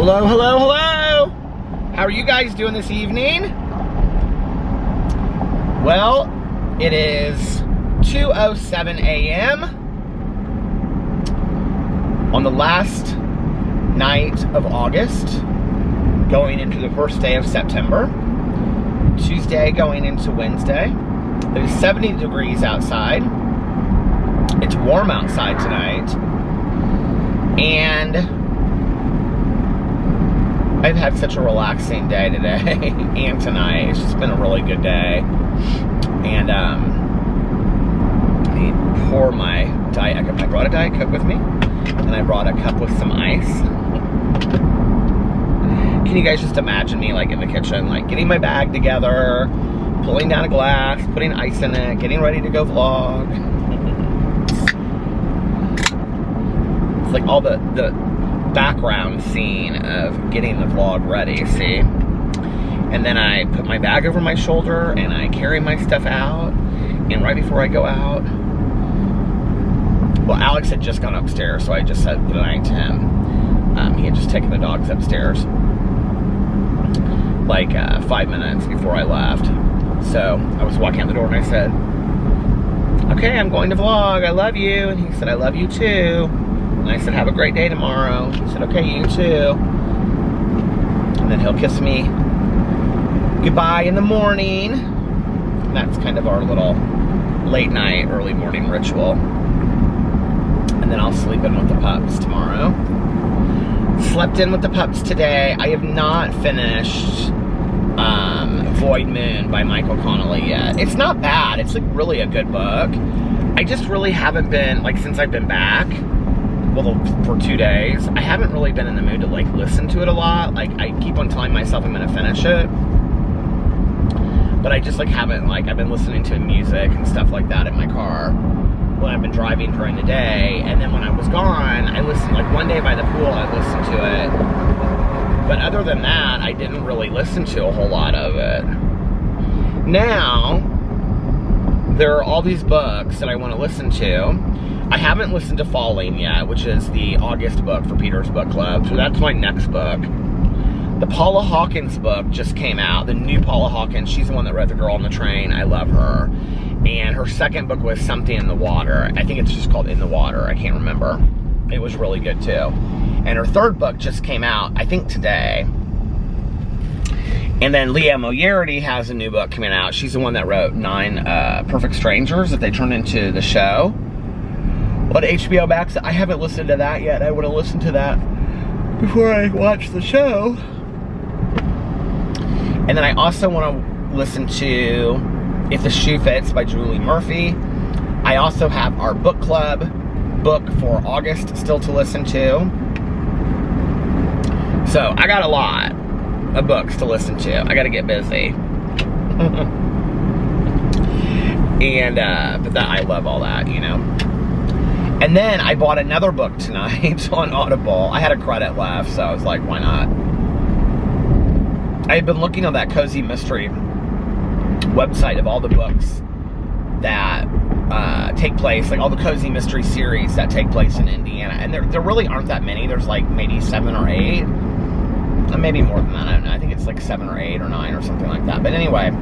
Hello, hello, hello! How are you guys doing this evening? Well, it is 2:07 a.m. on the last night of August, going into the first day of September. Tuesday going into Wednesday. It is 70 degrees outside. It's warm outside tonight. And I've had such a relaxing day today and tonight. It's just been a really good day. And I pour my Diet Coke. I brought a Diet Coke with me, and I brought a cup with some ice. Can you guys just imagine me like in the kitchen, like getting my bag together, pulling down a glass, putting ice in it, getting ready to go vlog. It's like all the background scene of getting the vlog ready, see? And then I put my bag over my shoulder and I carry my stuff out. And right before I go out, well, Alex had just gone upstairs, so I just said goodnight to him. He had just taken the dogs upstairs like 5 minutes before I left. So I was walking out the door and I said, okay, I'm going to vlog, I love you. And he said, I love you too. And I said, have a great day tomorrow. He said, okay, you too. And then he'll kiss me goodbye in the morning. And that's kind of our little late night, early morning ritual. And then I'll sleep in with the pups tomorrow. Slept in with the pups today. I have not finished Void Moon by Michael Connelly yet. It's not bad. It's like really a good book. I just really haven't been, like, since I've been back, well, for 2 days, I haven't really been in the mood to like listen to it a lot. Like, I keep on telling myself I'm gonna finish it, but I just like haven't. Like, I've been listening to music and stuff like that in my car when I've been driving during the day, and then when I was gone, I listened, like one day by the pool I listened to it, but other than that I didn't really listen to a whole lot of it. Now there are all these books that I want to listen to. I haven't listened to Falling yet, which is the August book for Peter's Book Club, so that's my next book. The Paula Hawkins book just came out, the new Paula Hawkins. She's the one that read The Girl on the Train. I love her. And her second book was Something in the Water. I think it's just called In the Water. I can't remember. It was really good too. And her third book just came out, I think today. And then Leah Moyerity has a new book coming out. She's the one that wrote 9 Perfect Strangers that they turned into the show on HBO Max. I haven't listened to that yet. I would have listened to that before I watched the show. And then I also want to listen to If the Shoe Fits by Julie Murphy. I also have our book club book for August still to listen to. So I got a lot of books to listen to. I got to get busy. And but that, I love all that, you know. And then I bought another book tonight on Audible. I had a credit left, so I was like, why not? I had been looking on that Cozy Mystery website of all the books that take place, like all the Cozy Mystery series that take place in Indiana. And there really aren't that many. There's like maybe 7 or 8. Maybe more than that, I don't know. I think it's like 7 or 8 or 9 or something like that. But anyway,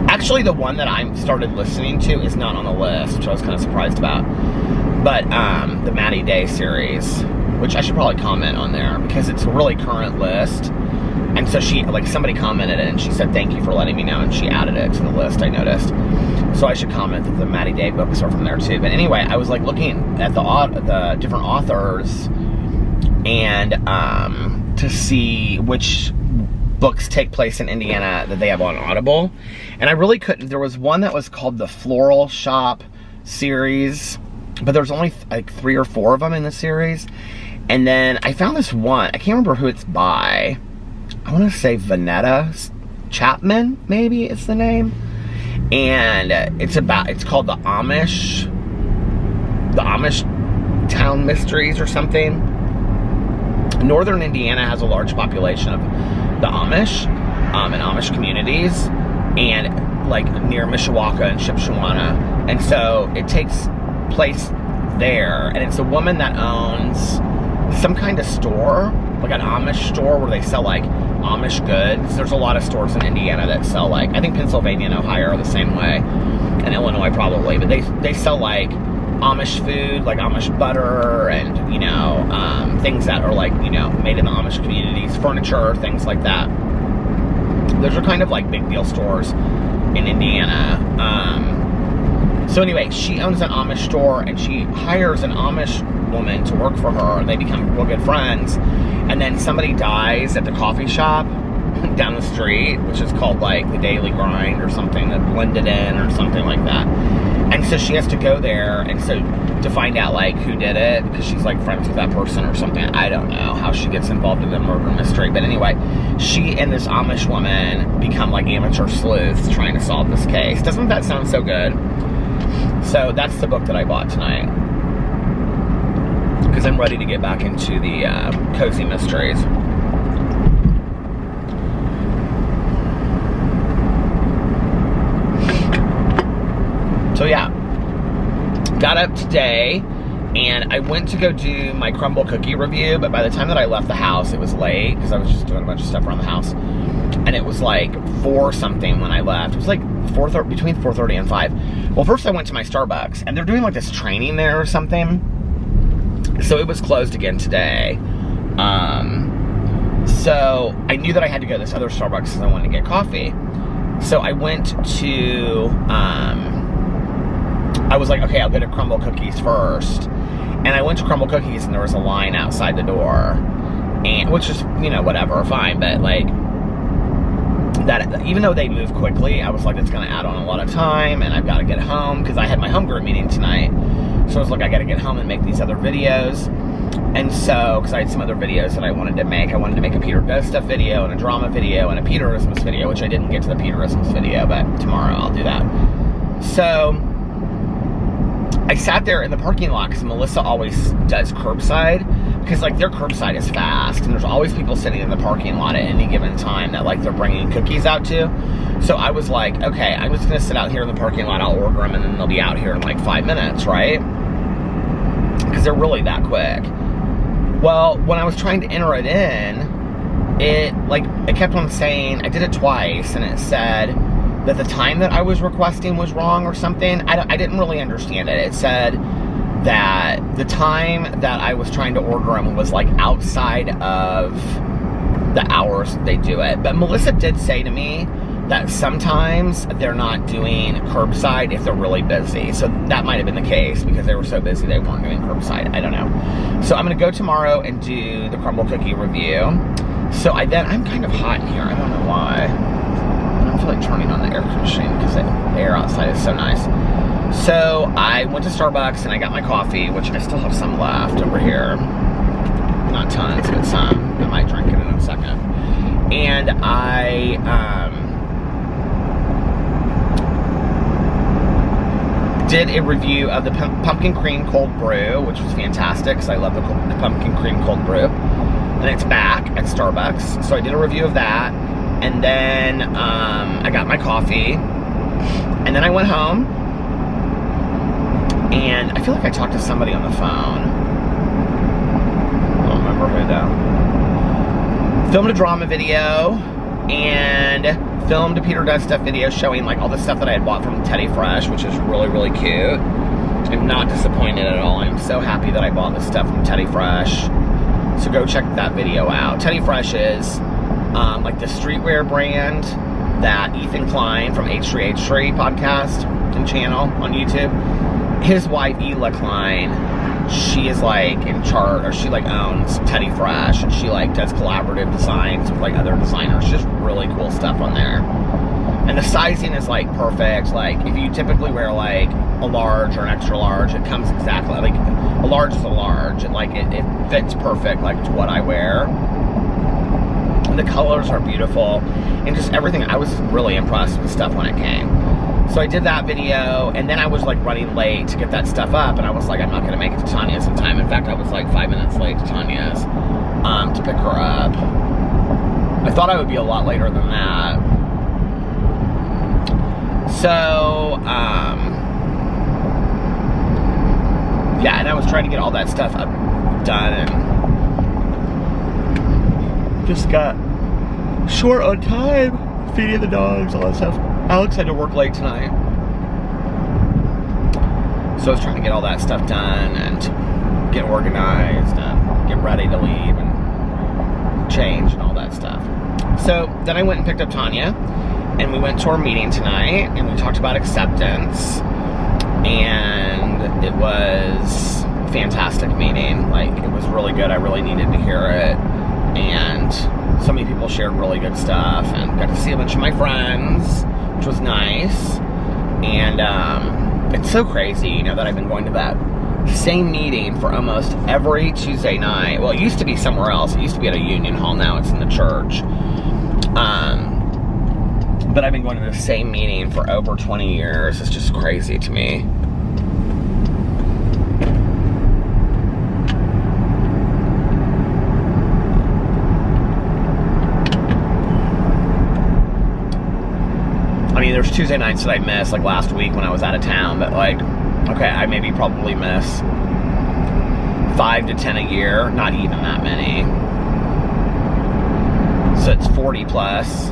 actually the one that I started listening to is not on the list, which I was kind of surprised about. But the Maddie Day series, which I should probably comment on there because it's a really current list. And so she, like, somebody commented it and she said, thank you for letting me know, and she added it to the list, I noticed. So I should comment that the Maddie Day books are from there too. But anyway, I was like looking at the different authors and to see which books take place in Indiana that they have on Audible. And I really couldn't. There was one that was called the Floral Shop series, but there's only like 3 or 4 of them in the series. And then I found this one, I can't remember who it's by. I want to say Vanetta Chapman, maybe it's the name. And it's called the Amish Town Mysteries or something. Northern Indiana has a large population of the Amish and Amish communities, and like near Mishawaka and Shipshewana. And so it takes place there, and it's a woman that owns some kind of store, like an Amish store where they sell like Amish goods. There's a lot of stores in Indiana that sell like, I think Pennsylvania and Ohio are the same way, and Illinois probably, but they sell like Amish food, like Amish butter and, you know, things that are like, you know, made in the Amish communities, furniture, things like that. Those are kind of like big deal stores in Indiana. So anyway, she owns an Amish store, and she hires an Amish woman to work for her, and they become real good friends. And then somebody dies at the coffee shop down the street, which is called like the Daily Grind or something, the Blended In or something like that. And so she has to go there, and so to find out like who did it, because she's like friends with that person or something. I don't know how she gets involved in the murder mystery, but anyway, she and this Amish woman become like amateur sleuths trying to solve this case. Doesn't that sound so good? So that's the book that I bought tonight, because I'm ready to get back into the cozy mysteries. So yeah, got up today, and I went to go do my Crumble Cookie review, but by the time that I left the house, it was late, because I was just doing a bunch of stuff around the house, and it was like 4 something when I left. It was like 4:30, between 4:30 and 5. Well, first I went to my Starbucks, and they're doing like this training there or something, so it was closed again today. So I knew that I had to go to this other Starbucks because I wanted to get coffee. So I went to, I was like, okay, I'll go to Crumble Cookies first. And I went to Crumble Cookies, and there was a line outside the door. And, which is, you know, whatever, fine. But, like, that, even though they move quickly, I was like, it's going to add on a lot of time, and I've got to get home, because I had my home group meeting tonight. So I was like, I got to get home and make these other videos. And so, because I had some other videos that I wanted to make. I wanted to make a Peter Does Stuff video, and a drama video, and a Peterisms video, which I didn't get to the Peterisms video, but tomorrow I'll do that. So I sat there in the parking lot, because Melissa always does curbside, because like their curbside is fast, and there's always people sitting in the parking lot at any given time that like they're bringing cookies out to. So I was like, okay, I'm just gonna sit out here in the parking lot, I'll order them, and then they'll be out here in like 5 minutes, right? Because they're really that quick. Well, when I was trying to enter it in, it kept on saying, I did it twice, and it said that the time that I was requesting was wrong or something. I didn't really understand it. It said that the time that I was trying to order them was like outside of the hours they do it. But Melissa did say to me that sometimes they're not doing curbside if they're really busy. So that might have been the case, because they were so busy they weren't doing curbside. I don't know. So I'm going to go tomorrow and do the Crumble Cookie review. So I'm kind of hot in here. I don't know why. I don't feel like turning on the air conditioning because the air outside is so nice. So I went to Starbucks and I got my coffee, which I still have some left over here. Not tons, but some. I might drink it in a second. And I did a review of the pumpkin cream cold brew, which was fantastic because I love the pumpkin cream cold brew. And it's back at Starbucks. So I did a review of that. And then I got my coffee. And then I went home. And I feel like I talked to somebody on the phone. I don't remember who though. Filmed a drama video. And filmed a Peter Does Stuff video showing like all the stuff that I had bought from Teddy Fresh, which is really, really cute. I'm not disappointed at all. I'm so happy that I bought this stuff from Teddy Fresh. So go check that video out. Teddy Fresh is like the streetwear brand that Ethan Klein from H3H3 podcast and channel on YouTube. His wife, Ela Klein, she is like in charge, or she like owns Teddy Fresh, and she like does collaborative designs with like other designers. Just really cool stuff on there. And the sizing is like perfect. Like if you typically wear like a large or an extra large, it comes exactly like a large is a large. And like it fits perfect like to what I wear. And the colors are beautiful, and just everything. I was really impressed with stuff when it came. So I did that video, and then I was like running late to get that stuff up, and I was like, I'm not going to make it to Tanya's in time. In fact, I was like 5 minutes late to Tanya's to pick her up. I thought I would be a lot later than that. So, yeah, and I was trying to get all that stuff up, done, and just got short on time, feeding the dogs, all that stuff. Alex had to work late tonight, so I was trying to get all that stuff done and get organized and get ready to leave and change and all that stuff. So then I went and picked up Tanya, and we went to our meeting tonight, and we talked about acceptance, and it was a fantastic meeting. Like, it was really good. I really needed to hear it, and so many people shared really good stuff, and got to see a bunch of my friends, which was nice. And it's so crazy, you know, that I've been going to that same meeting for almost every Tuesday night. Well, it used to be somewhere else. It used to be at a union hall. Now it's in the church. But I've been going to the same meeting for over 20 years. It's just crazy to me. I mean, there's Tuesday nights that I missed, like last week when I was out of town, but like, okay, I maybe probably miss 5 to 10 a year, not even that many. So it's 40 plus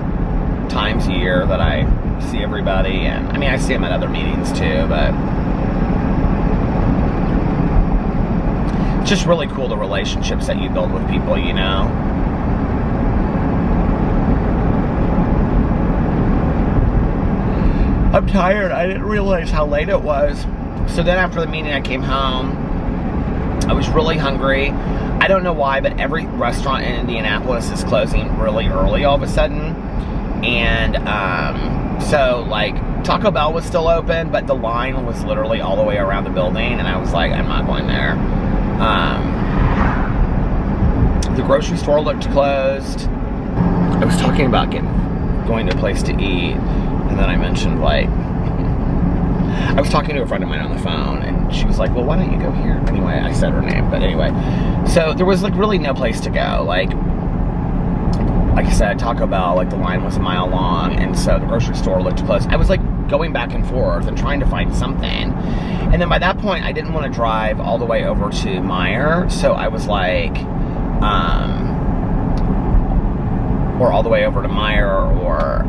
times a year that I see everybody, and I mean, I see them at other meetings too, but it's just really cool, the relationships that you build with people, you know. I'm tired. I didn't realize how late it was. So then after the meeting, I came home. I was really hungry. I don't know why, but every restaurant in Indianapolis is closing really early all of a sudden. And so, like, Taco Bell was still open, but the line was literally all the way around the building, and I was like, I'm not going there. The grocery store looked closed. I was talking about going to a place to eat, and then I mentioned, like, I was talking to a friend of mine on the phone, and she was like, well, why don't you go here? Anyway, I said her name, but anyway. So there was, like, really no place to go. Like I said, Taco Bell, like, the line was a mile long, and so the grocery store looked closed. I was, like, going back and forth and trying to find something. And then by that point, I didn't want to drive all the way over to Meijer, so I was like, or all the way over to Meijer or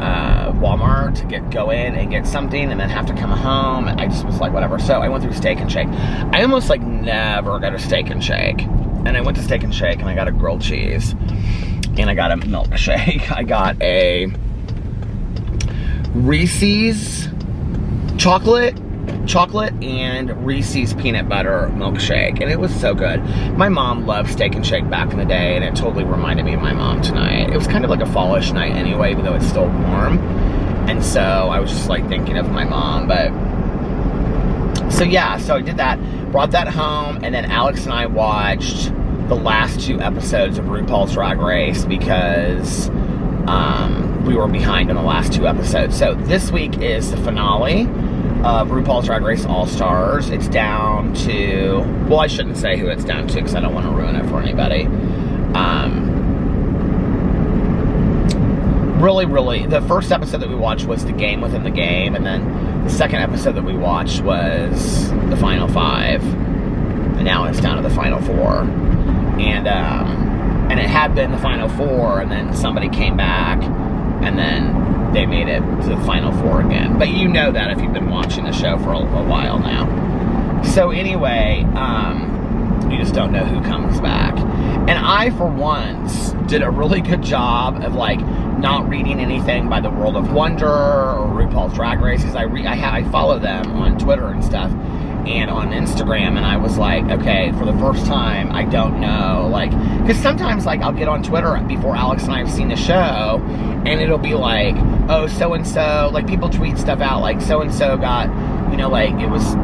Walmart to go in and get something and then have to come home. And I just was like, whatever. So I went through Steak and Shake. I almost like never go to Steak and Shake. And I went to Steak and Shake and I got a grilled cheese. And I got a milkshake. I got a Reese's chocolate and Reese's peanut butter milkshake, and it was so good. My mom loved Steak and Shake back in the day, and it totally reminded me of my mom tonight. It was kind of like a fallish night anyway, even though it's still warm, and so I was just like thinking of my mom. But so yeah, so I did that, brought that home, and then Alex and I watched the last 2 episodes of RuPaul's Drag Race because we were behind on the last 2 episodes. So this week is the finale of RuPaul's Drag Race All-Stars. It's down to, well, I shouldn't say who it's down to because I don't want to ruin it for anybody. Really, the first episode that we watched was the game within the game, and then the second episode that we watched was the final 5, and now it's down to the final 4. And it had been the final 4, and then somebody came back, and then they made it to the final 4 again. But you know that if you've been watching the show for a while now. So anyway, you just don't know who comes back. And I, for once, did a really good job of, like, not reading anything by the World of Wonder or RuPaul's Drag Race, because I follow them on Twitter and stuff, and on Instagram, and I was like, okay, for the first time, I don't know, like, because sometimes, like, I'll get on Twitter before Alex and I have seen the show, and it'll be like, oh, so-and-so, like, people tweet stuff out, like, so-and-so got, you know, like, it was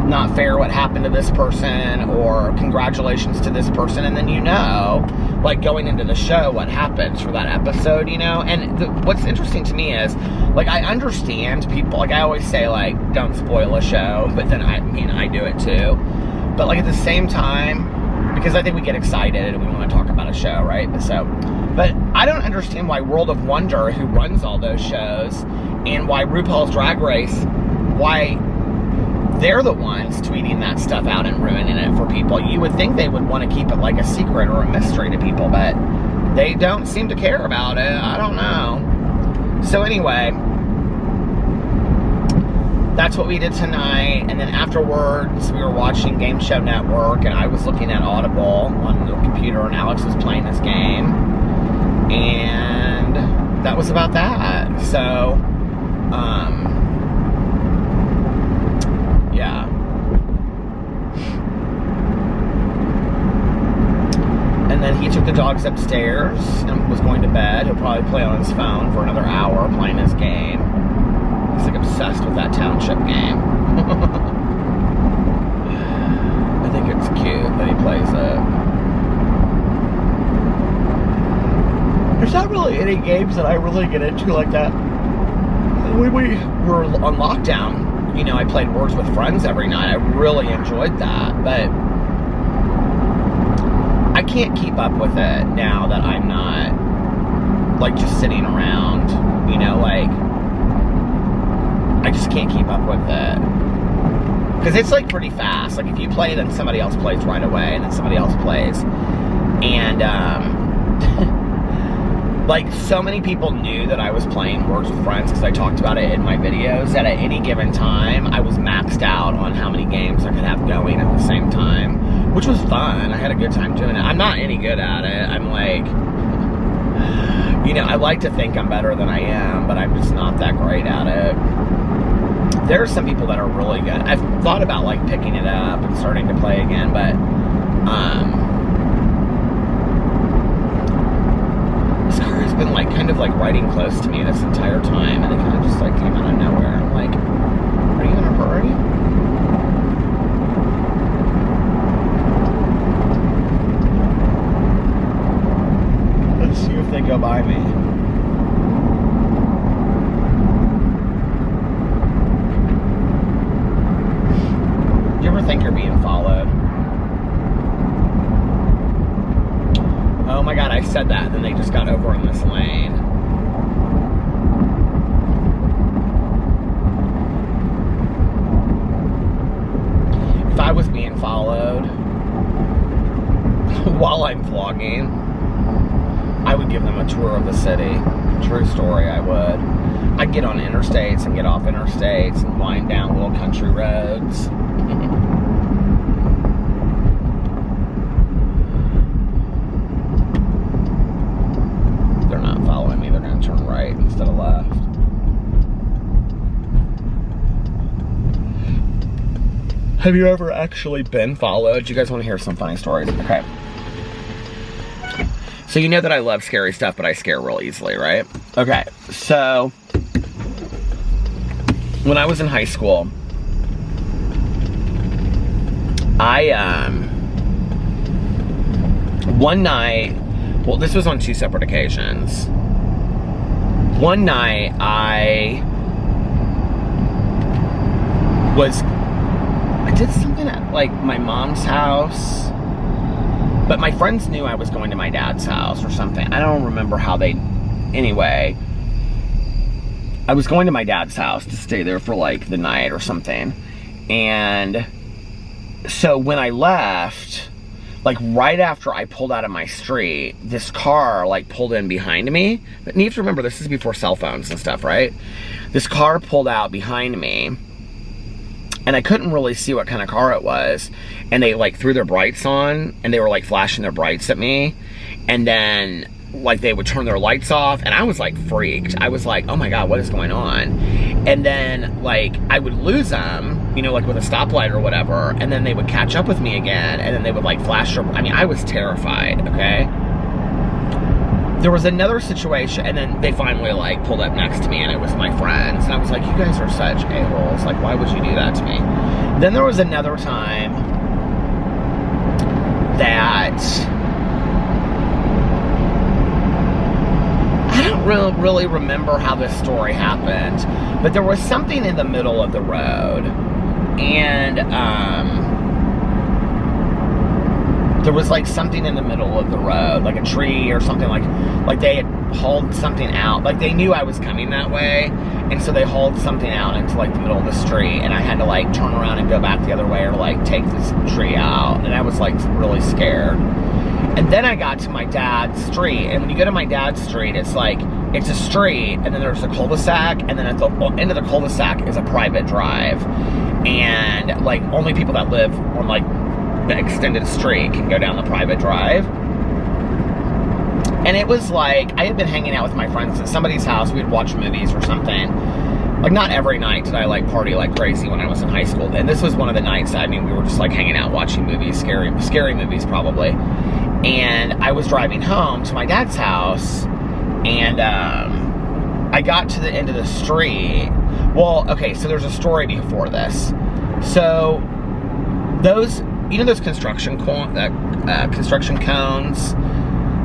not fair what happened to this person, or congratulations to this person, and then you know, like, going into the show what happens for that episode, you know. And what's interesting to me is, like, I understand people, like, I always say, like, don't spoil a show, but then I do it too, but, like, at the same time, because I think we get excited and we want to talk about a show, right? But I don't understand why World of Wonder, who runs all those shows, and why RuPaul's Drag Race, why they're the ones tweeting that stuff out and ruining it for people. You would think they would want to keep it like a secret or a mystery to people, but they don't seem to care about it. I don't know. So anyway, that's what we did tonight. And then afterwards, we were watching Game Show Network, and I was looking at Audible on the computer, and Alex was playing this game. And that was about that. So, yeah. And then he took the dogs upstairs and was going to bed. He'll probably play on his phone for another hour playing his game. He's like obsessed with that township game. I think it's cute that he plays it. There's not really any games that I really get into like that. When we were on lockdown, you know, I played Words with Friends every night. I really enjoyed that, but I can't keep up with it now that I'm not, like, just sitting around, you know, like, I just can't keep up with it. Because it's, like, pretty fast. Like, if you play, then somebody else plays right away, and then somebody else plays. And, like, so many people knew that I was playing Words with Friends because I talked about it in my videos, that at any given time, I was maxed out on how many games I could have going at the same time, which was fun. I had a good time doing it. I'm not any good at it. I'm like, you know, I like to think I'm better than I am, but I'm just not that great at it. There are some people that are really good. I've thought about, like, picking it up and starting to play again, but, this car has been, like, kind of, like, riding close to me this entire time, and it kind of just, like, came out of nowhere. I'm like, are you in a hurry? Let's see if they go by me. Do you ever think you're being followed? Oh my God, I said that, and then they just got over in this lane. If I was being followed while I'm vlogging, I would give them a tour of the city. True story, I would. I'd get on interstates and get off interstates and wind down little country roads. They're not following me. They're going to turn right instead of left. Have you ever actually been followed? Do you guys want to hear some funny stories? Okay. So you know that I love scary stuff, but I scare real easily, right? Okay, so when I was in high school, one night, well, this was on 2 separate occasions. One night, I did something at, like, my mom's house, but my friends knew I was going to my dad's house or something. I don't remember how they, anyway, I was going to my dad's house to stay there for, like, the night or something. And so when I left, like, right after I pulled out of my street, this car, like, pulled in behind me. But you have to remember, this is before cell phones and stuff, right? This car pulled out behind me, and I couldn't really see what kind of car it was. And they, like, threw their brights on, and they were, like, flashing their brights at me. And then, like, they would turn their lights off, and I was, like, freaked. I was like, oh my God, what is going on? And then, like, I would lose them, you know, like, with a stoplight or whatever, and then they would catch up with me again, and then they would, like, flash their, I mean, I was terrified, okay? There was another situation, and then they finally, like, pulled up next to me, and it was my friends, and I was like, you guys are such a-holes, like, why would you do that to me? Then there was another time that I don't really remember how this story happened, but there was something in the middle of the road, and there was, like, something in the middle of the road, like a tree or something, like they had hauled something out, like they knew I was coming that way, and so they hauled something out into, like, the middle of the street, and I had to, like, turn around and go back the other way, or, like, take this tree out, and I was, like, really scared. And then I got to my dad's street, and when you go to my dad's street, it's like, it's a street, and then there's a cul-de-sac, and then at the end of the cul-de-sac is a private drive. And, like, only people that live on, like, the extended street can go down the private drive. And it was like, I had been hanging out with my friends at somebody's house. We'd watch movies or something. Like, not every night did I, like, party like crazy when I was in high school. And this was one of the nights, I mean, we were just, like, hanging out watching movies, scary movies probably. And I was driving home to my dad's house, and I got to the end of the street. Well, okay, so there's a story before this. So, those, you know those construction cones?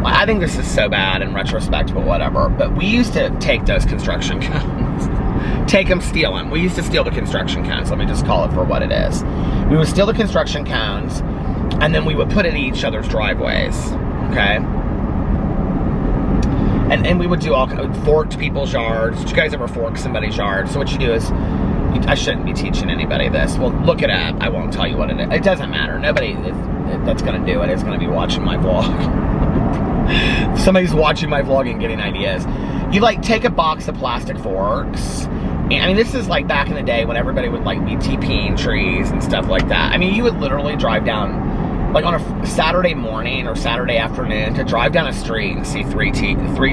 I think this is so bad in retrospect, but whatever. But we used to take those construction cones. Take them, steal them. We used to steal the construction cones. Let me just call it for what it is. We would steal the construction cones, and then we would put it in each other's driveways. Okay? And we would do all kind of forked people's yards. Did you guys ever fork somebody's yard? So what you do is, I shouldn't be teaching anybody this. Well, look it up. I won't tell you what it is. It doesn't matter. Nobody that's going to do it is going to be watching my vlog. Somebody's watching my vlog and getting ideas. You, like, take a box of plastic forks. And, I mean, this is, like, back in the day when everybody would, like, be TPing trees and stuff like that. I mean, you would literally drive down, like, on a Saturday morning or Saturday afternoon, to drive down a street and see three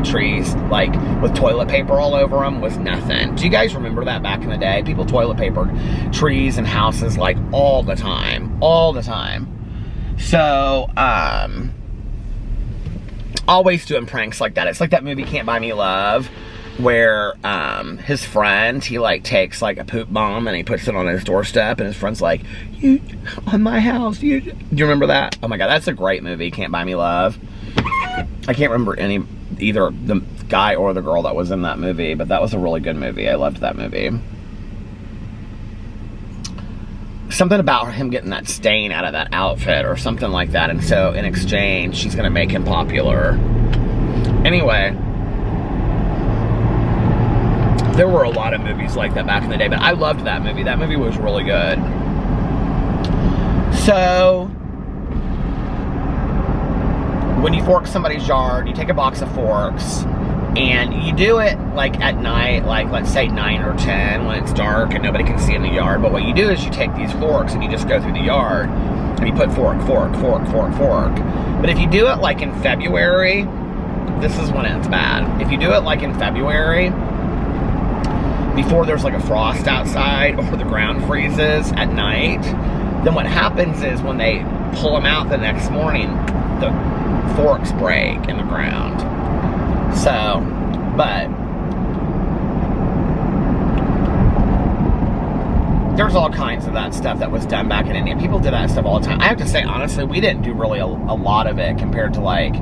trees, like, with toilet paper all over them was nothing. Do you guys remember that back in the day? People toilet papered trees and houses, like, all the time. All the time. So, always doing pranks like that. It's like that movie Cant Buy Me Love, where his friend, he, like, takes, like, a poop bomb and he puts it on his doorstep, and his friend's like, you on my house, do you remember that? Oh my god, that's a great movie, Cant Buy Me Love. I can't remember either the guy or the girl that was in that movie, but that was a really good movie. I loved that movie. Something about him getting that stain out of that outfit or something like that, and so in exchange she's gonna make him popular. Anyway, there were a lot of movies like that back in the day, but I loved that movie. That movie was really good. So when you fork somebody's yard, you take a box of forks, and you do it, like, at night, like, let's say 9 or 10, when it's dark and nobody can see in the yard. But what you do is you take these forks and you just go through the yard, and you put fork. But if you do it, like, in February, this is when it's bad. If you do it, like, in February, before there's, like, a frost outside or the ground freezes at night, then what happens is when they pull them out the next morning, the forks break in the ground. So, but there's all kinds of that stuff that was done back in India. People did that stuff all the time. I have to say, honestly, we didn't do really a lot of it compared to, like,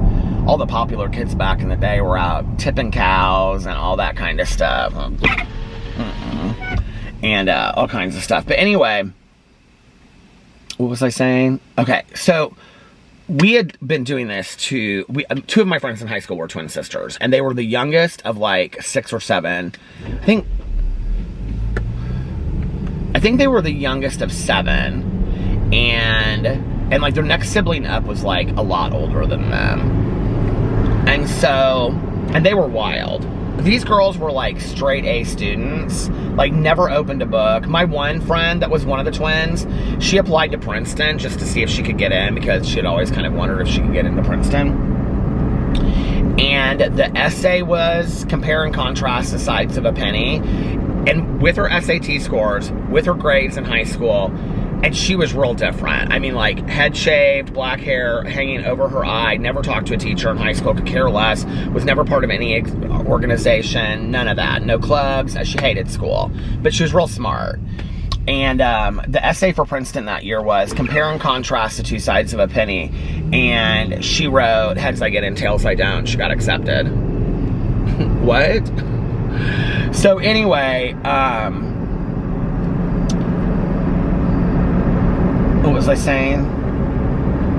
all the popular kids back in the day were out tipping cows and all that kind of stuff. And all kinds of stuff. But anyway, what was I saying? Okay, so we had been doing this two of my friends in high school were twin sisters, and they were the youngest of, like, 6 or 7. I think they were the youngest of 7, and like their next sibling up was, like, a lot older than them. And they were wild. These girls were, like, straight A students, like, never opened a book. My one friend that was one of the twins, she applied to Princeton just to see if she could get in, because she had always kind of wondered if she could get into Princeton. And the essay was compare and contrast the sides of a penny. And with her SAT scores, with her grades in high school, and she was real different. I mean, like, head shaved, black hair hanging over her eye, never talked to a teacher in high school, could care less, was never part of any organization, none of that. No clubs. She hated school. But she was real smart. And the essay for Princeton that year was compare and contrast the two sides of a penny. And she wrote, heads I get in, tails I don't. She got accepted. What? So anyway, what was I saying?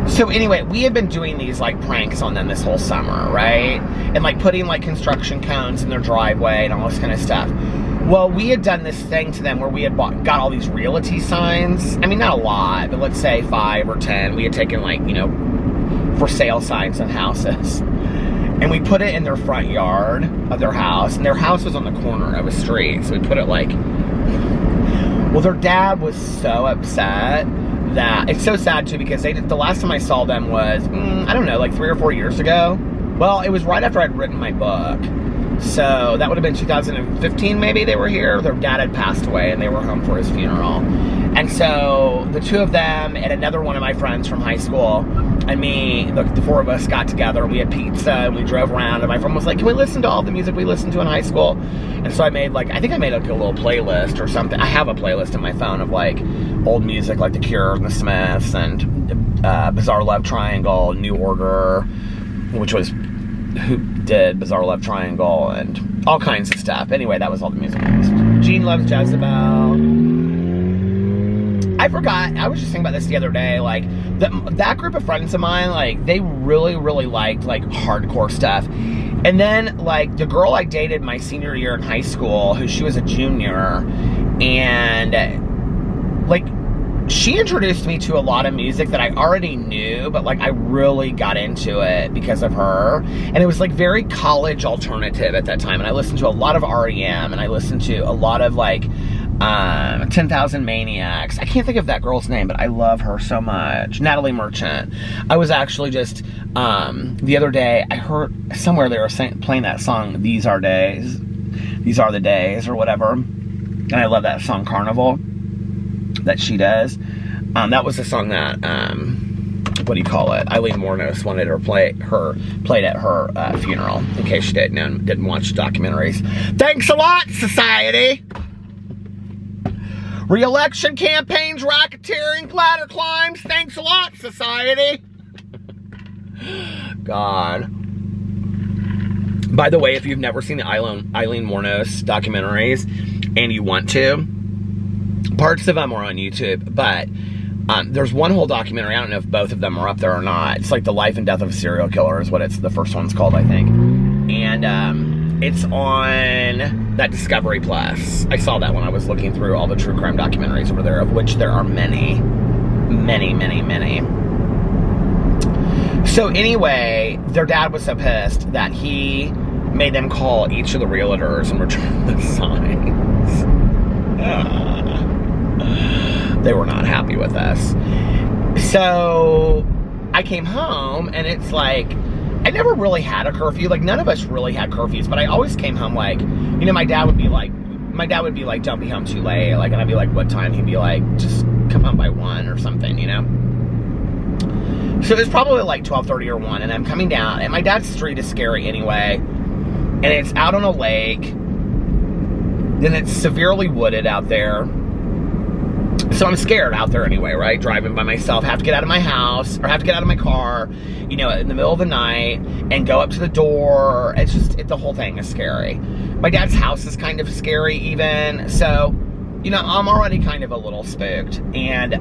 So anyway, we had been doing these, like, pranks on them this whole summer, right? And, like, putting, like, construction cones in their driveway and all this kind of stuff. Well, we had done this thing to them where we had got all these realty signs. I mean, not a lot, but let's say 5 or 10. We had taken, like, you know, for sale signs on houses. And we put it in their front yard of their house. And their house was on the corner of a street. So we put it like... Well, their dad was so upset that... It's so sad, too, because the last time I saw them was, I don't know, like 3 or 4 years ago. Well, it was right after I'd written my book. So that would have been 2015, maybe they were here. Their dad had passed away, and they were home for his funeral. And so the two of them and another one of my friends from high school and me, the four of us got together, and we had pizza, and we drove around, and my friend was like, can we listen to all the music we listened to in high school? And so I made I think I made like a little playlist or something. I have a playlist in my phone of like old music, like The Cure and The Smiths and Bizarre Love Triangle, New Order, which was who did Bizarre Love Triangle, and all kinds of stuff. Anyway, that was all the music I listened to. Gene Loves Jezebel. I forgot, I was just thinking about this the other day, like, that group of friends of mine, like, they really, really liked, like, hardcore stuff. And then, like, the girl I dated my senior year in high school, she was a junior, and, like, she introduced me to a lot of music that I already knew, but, like, I really got into it because of her. And it was, like, very college alternative at that time. And I listened to a lot of REM, and I listened to a lot of, like, 10,000 Maniacs. I can't think of that girl's name, but I love her so much. Natalie Merchant. I was actually just, the other day, I heard somewhere they were playing that song, These Are Days. These Are the Days, or whatever. And I love that song, Carnival, that she does. That was the song that, what do you call it? Eileen Mornos wanted her played at her funeral, in case you didn't watch documentaries. Thanks a lot, society! Re-election campaigns, racketeering, ladder climbs. Thanks a lot, society. God. By the way, if you've never seen the Eileen Mornos documentaries and you want to, parts of them are on YouTube, but there's one whole documentary. I don't know if both of them are up there or not. It's like The Life and Death of a Serial Killer is what the first one's called, I think. And it's on that Discovery Plus. I saw that when I was looking through all the true crime documentaries over there, of which there are many, many, many, many. So anyway, their dad was so pissed that he made them call each of the realtors and return the signs. They were not happy with us. So I came home, and it's like, I never really had a curfew. Like, none of us really had curfews, but I always came home, like, you know, my dad would be like, don't be home too late. Like, and I'd be like, what time? He'd be like, just come home by 1 or something, you know? So it was probably like 12:30 or 1, and I'm coming down, and my dad's street is scary anyway, and it's out on a lake, then it's severely wooded out there. So I'm scared out there anyway, right? Driving by myself, have to get out of my house, or have to get out of my car, you know, in the middle of the night, and go up to the door. It's just, the whole thing is scary. My dad's house is kind of scary even, so, you know, I'm already kind of a little spooked. And,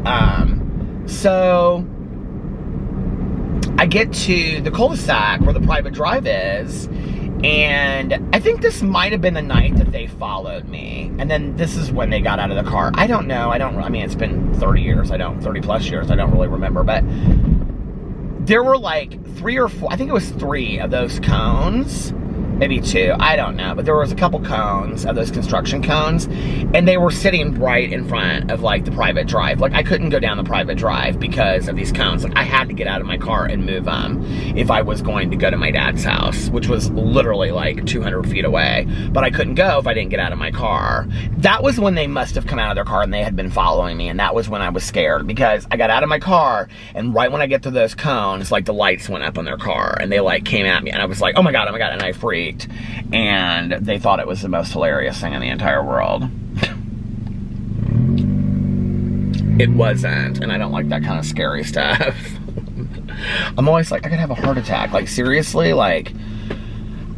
so, I get to the cul-de-sac where the private drive is, and I think this might have been the night that they followed me. And then this is when they got out of the car. I don't know. I mean, it's been 30 years. 30 plus years. I don't really remember. But there were like 3 or 4, I think it was 3 of those cones. Maybe 2, I don't know, but there was a couple cones of those construction cones, and they were sitting right in front of, like, the private drive. Like, I couldn't go down the private drive because of these cones. Like, I had to get out of my car and move them if I was going to go to my dad's house, which was literally, like, 200 feet away. But I couldn't go if I didn't get out of my car. That was when they must have come out of their car and they had been following me, and that was when I was scared, because I got out of my car, and right when I get to those cones, like, the lights went up on their car, and they, like, came at me, and I was like, oh my god, and I freaked. And they thought it was the most hilarious thing in the entire world. It wasn't, and I don't like that kind of scary stuff. I'm always like, I could have a heart attack. Like, seriously, like,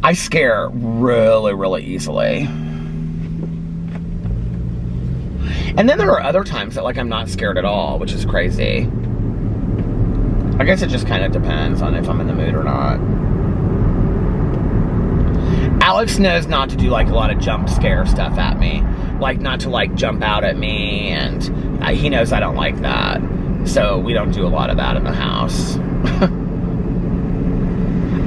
I scare really, really easily. And then there are other times that, like, I'm not scared at all, which is crazy. I guess it just kind of depends on if I'm in the mood or not. Alex knows not to do, like, a lot of jump scare stuff at me. Like, not to, like, jump out at me, and he knows I don't like that. So we don't do a lot of that in the house.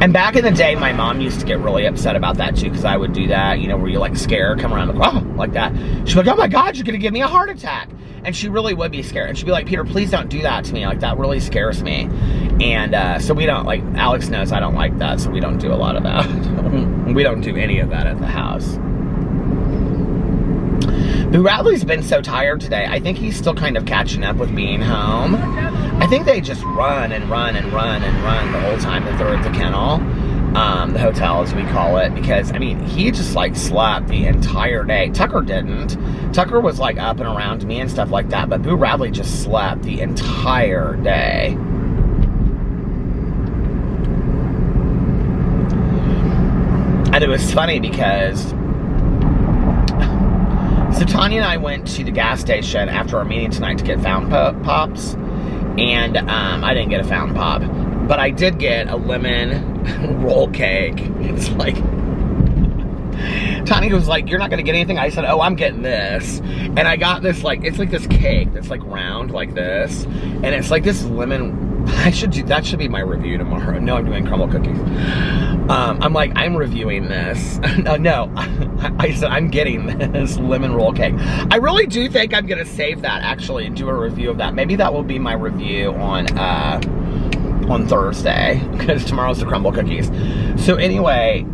And back in the day, my mom used to get really upset about that too, because I would do that, you know, where you like scare, come around the corner, like that. She'd be like, oh my God, you're gonna give me a heart attack. And she really would be scared. And she'd be like, Peter, please don't do that to me. Like, that really scares me. And so we don't, like, Alex knows I don't like that, so we don't do a lot of that. We don't do any of that at the house. Boo Radley's been so tired today. I think he's still kind of catching up with being home. I think they just run and run and run and run the whole time that they're at the kennel. The hotel, as we call it, because, I mean, he just, like, slept the entire day. Tucker didn't. Tucker was, like, up and around me and stuff like that, but Boo Radley just slept the entire day. And it was funny because, so Tanya and I went to the gas station after our meeting tonight to get fountain pops, and I didn't get a fountain pop, but I did get a lemon roll cake. It's like, Tanya was like, you're not gonna get anything? I said, oh, I'm getting this. And I got this, like, it's like this cake that's like round like this, and it's like this lemon, that should be my review tomorrow. No, I'm doing crumble cookies. I'm like, I'm reviewing this. No, I said, I'm getting this lemon roll cake. I really do think I'm gonna save that, actually, and do a review of that. Maybe that will be my review on Thursday, because tomorrow's the crumble cookies. So anyway,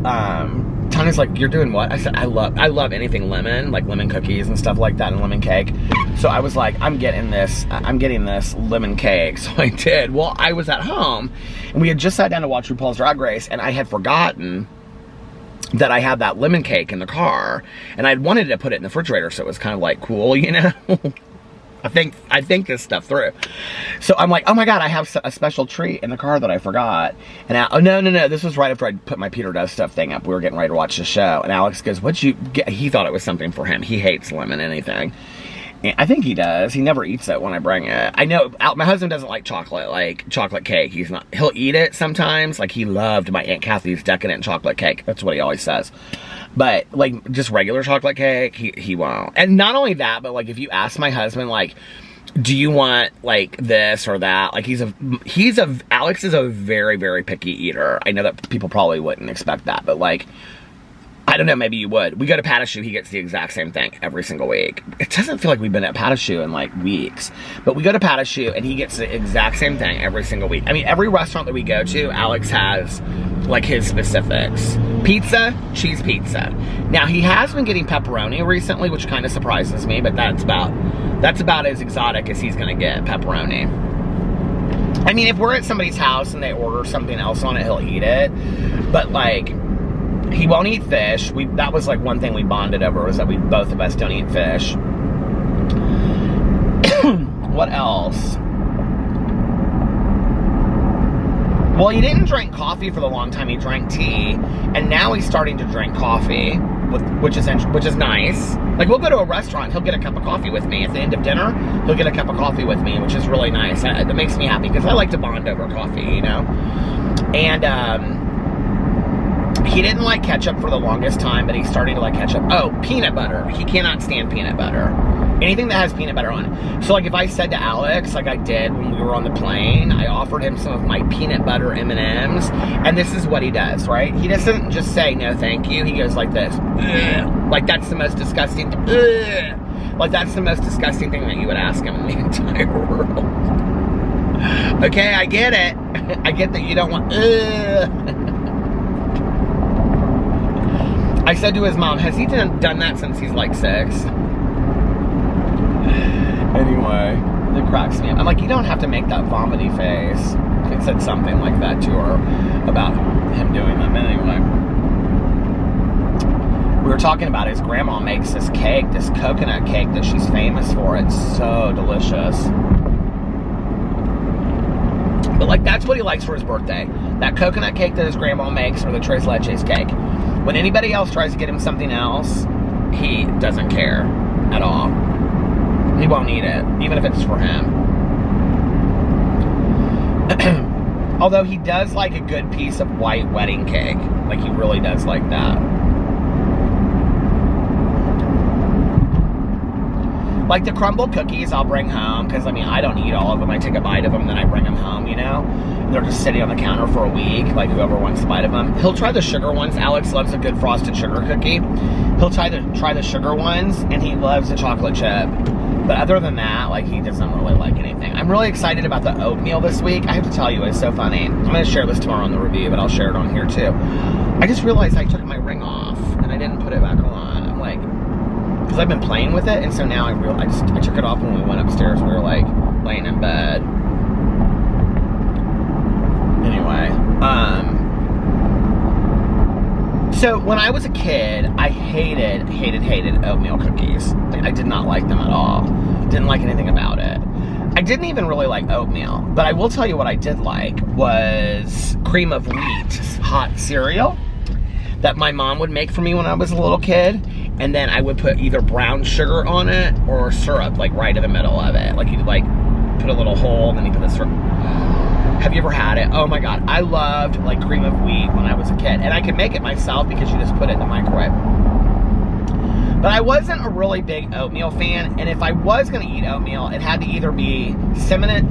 Tanya's like, you're doing what? I said, I love anything lemon, like lemon cookies and stuff like that, and lemon cake. So I was like, I'm getting this lemon cake. So I did. Well, I was at home, and we had just sat down to watch RuPaul's Drag Race, and I had forgotten that I had that lemon cake in the car, and I'd wanted to put it in the refrigerator, so it was kind of like cool, you know? I think this stuff through. So I'm like, oh my God, I have a special treat in the car that I forgot. And oh, no, this was right after I put my Peter Does Stuff thing up. We were getting ready to watch the show. And Alex goes, what'd you get? He thought it was something for him. He hates lemon anything. And I think he does. He never eats it when I bring it. I know, my husband doesn't like chocolate cake. He'll eat it sometimes. Like, he loved my Aunt Kathy's decadent chocolate cake. That's what he always says. But, like, just regular chocolate cake, he won't. And not only that, but, like, if you ask my husband, like, do you want, like, this or that? Like, Alex is a very, very picky eater. I know that people probably wouldn't expect that, but, like, I don't know, maybe you would. We go to Patashu, he gets the exact same thing every single week. It doesn't feel like we've been at Patashu in, like, weeks. But we go to Patashu, and he gets the exact same thing every single week. I mean, every restaurant that we go to, Alex has, like, his specifics. Pizza, cheese pizza. Now, he has been getting pepperoni recently, which kind of surprises me, but that's about as exotic as he's gonna get, pepperoni. I mean, if we're at somebody's house and they order something else on it, he'll eat it. But, like, he won't eat fish. That was, like, one thing we bonded over, was that both of us don't eat fish. What else? Well, he didn't drink coffee for the long time. He drank tea, and now he's starting to drink coffee, which is nice. Like, we'll go to a restaurant, he'll get a cup of coffee with me. At the end of dinner, he'll get a cup of coffee with me, which is really nice. That makes me happy, because I like to bond over coffee, you know? And, he didn't like ketchup for the longest time, but he's starting to like ketchup. Oh, peanut butter. He cannot stand peanut butter. Anything that has peanut butter on it. So, like, if I said to Alex, like I did when we were on the plane, I offered him some of my peanut butter M&Ms, and this is what he does, right? He doesn't just say, no, thank you. He goes like this. Ugh. Like, that's the most disgusting. Like, that's the most disgusting thing that you would ask him in the entire world. Okay, I get it. I get that you don't want. I said to his mom, has he done that since he's like 6? Anyway, it cracks me up. I'm like, you don't have to make that vomity face. I said something like that to her about him doing them. Anyway, we were talking about his grandma makes this cake, this coconut cake that she's famous for. It's so delicious. But, like, that's what he likes for his birthday. That coconut cake that his grandma makes, or the tres leches cake. When anybody else tries to get him something else, he doesn't care at all. He won't eat it, even if it's for him. Although he does like a good piece of white wedding cake. Like, he really does like that. Like the Crumble Cookies I'll bring home, because I mean, I don't eat all of them. I take a bite of them, then I bring them home, you know? They're just sitting on the counter for a week, like whoever wants a bite of them. He'll try the sugar ones. Alex loves a good frosted sugar cookie. He'll try the sugar ones, and he loves the chocolate chip. But other than that, like, he doesn't really like anything. I'm really excited about the oatmeal this week. I have to tell you, it's so funny. I'm going to share this tomorrow on the review, but I'll share it on here too. I just realized I took my ring off, and I didn't put it back on. I'm like, because I've been playing with it, and so now I took it off when we went upstairs. We were like laying in bed. Anyway, so when I was a kid, I hated oatmeal cookies. Like, I did not like them at all. Didn't like anything about it. I didn't even really like oatmeal, but I will tell you what I did like was cream of wheat hot cereal that my mom would make for me when I was a little kid. And then I would put either brown sugar on it or syrup, like right in the middle of it. Like you'd like put a little hole and then you put the syrup. Have you ever had it? Oh my God, I loved like cream of wheat when I was a kid. And I could make it myself because you just put it in the microwave. But I wasn't a really big oatmeal fan, and if I was gonna eat oatmeal, it had to either be cinnamon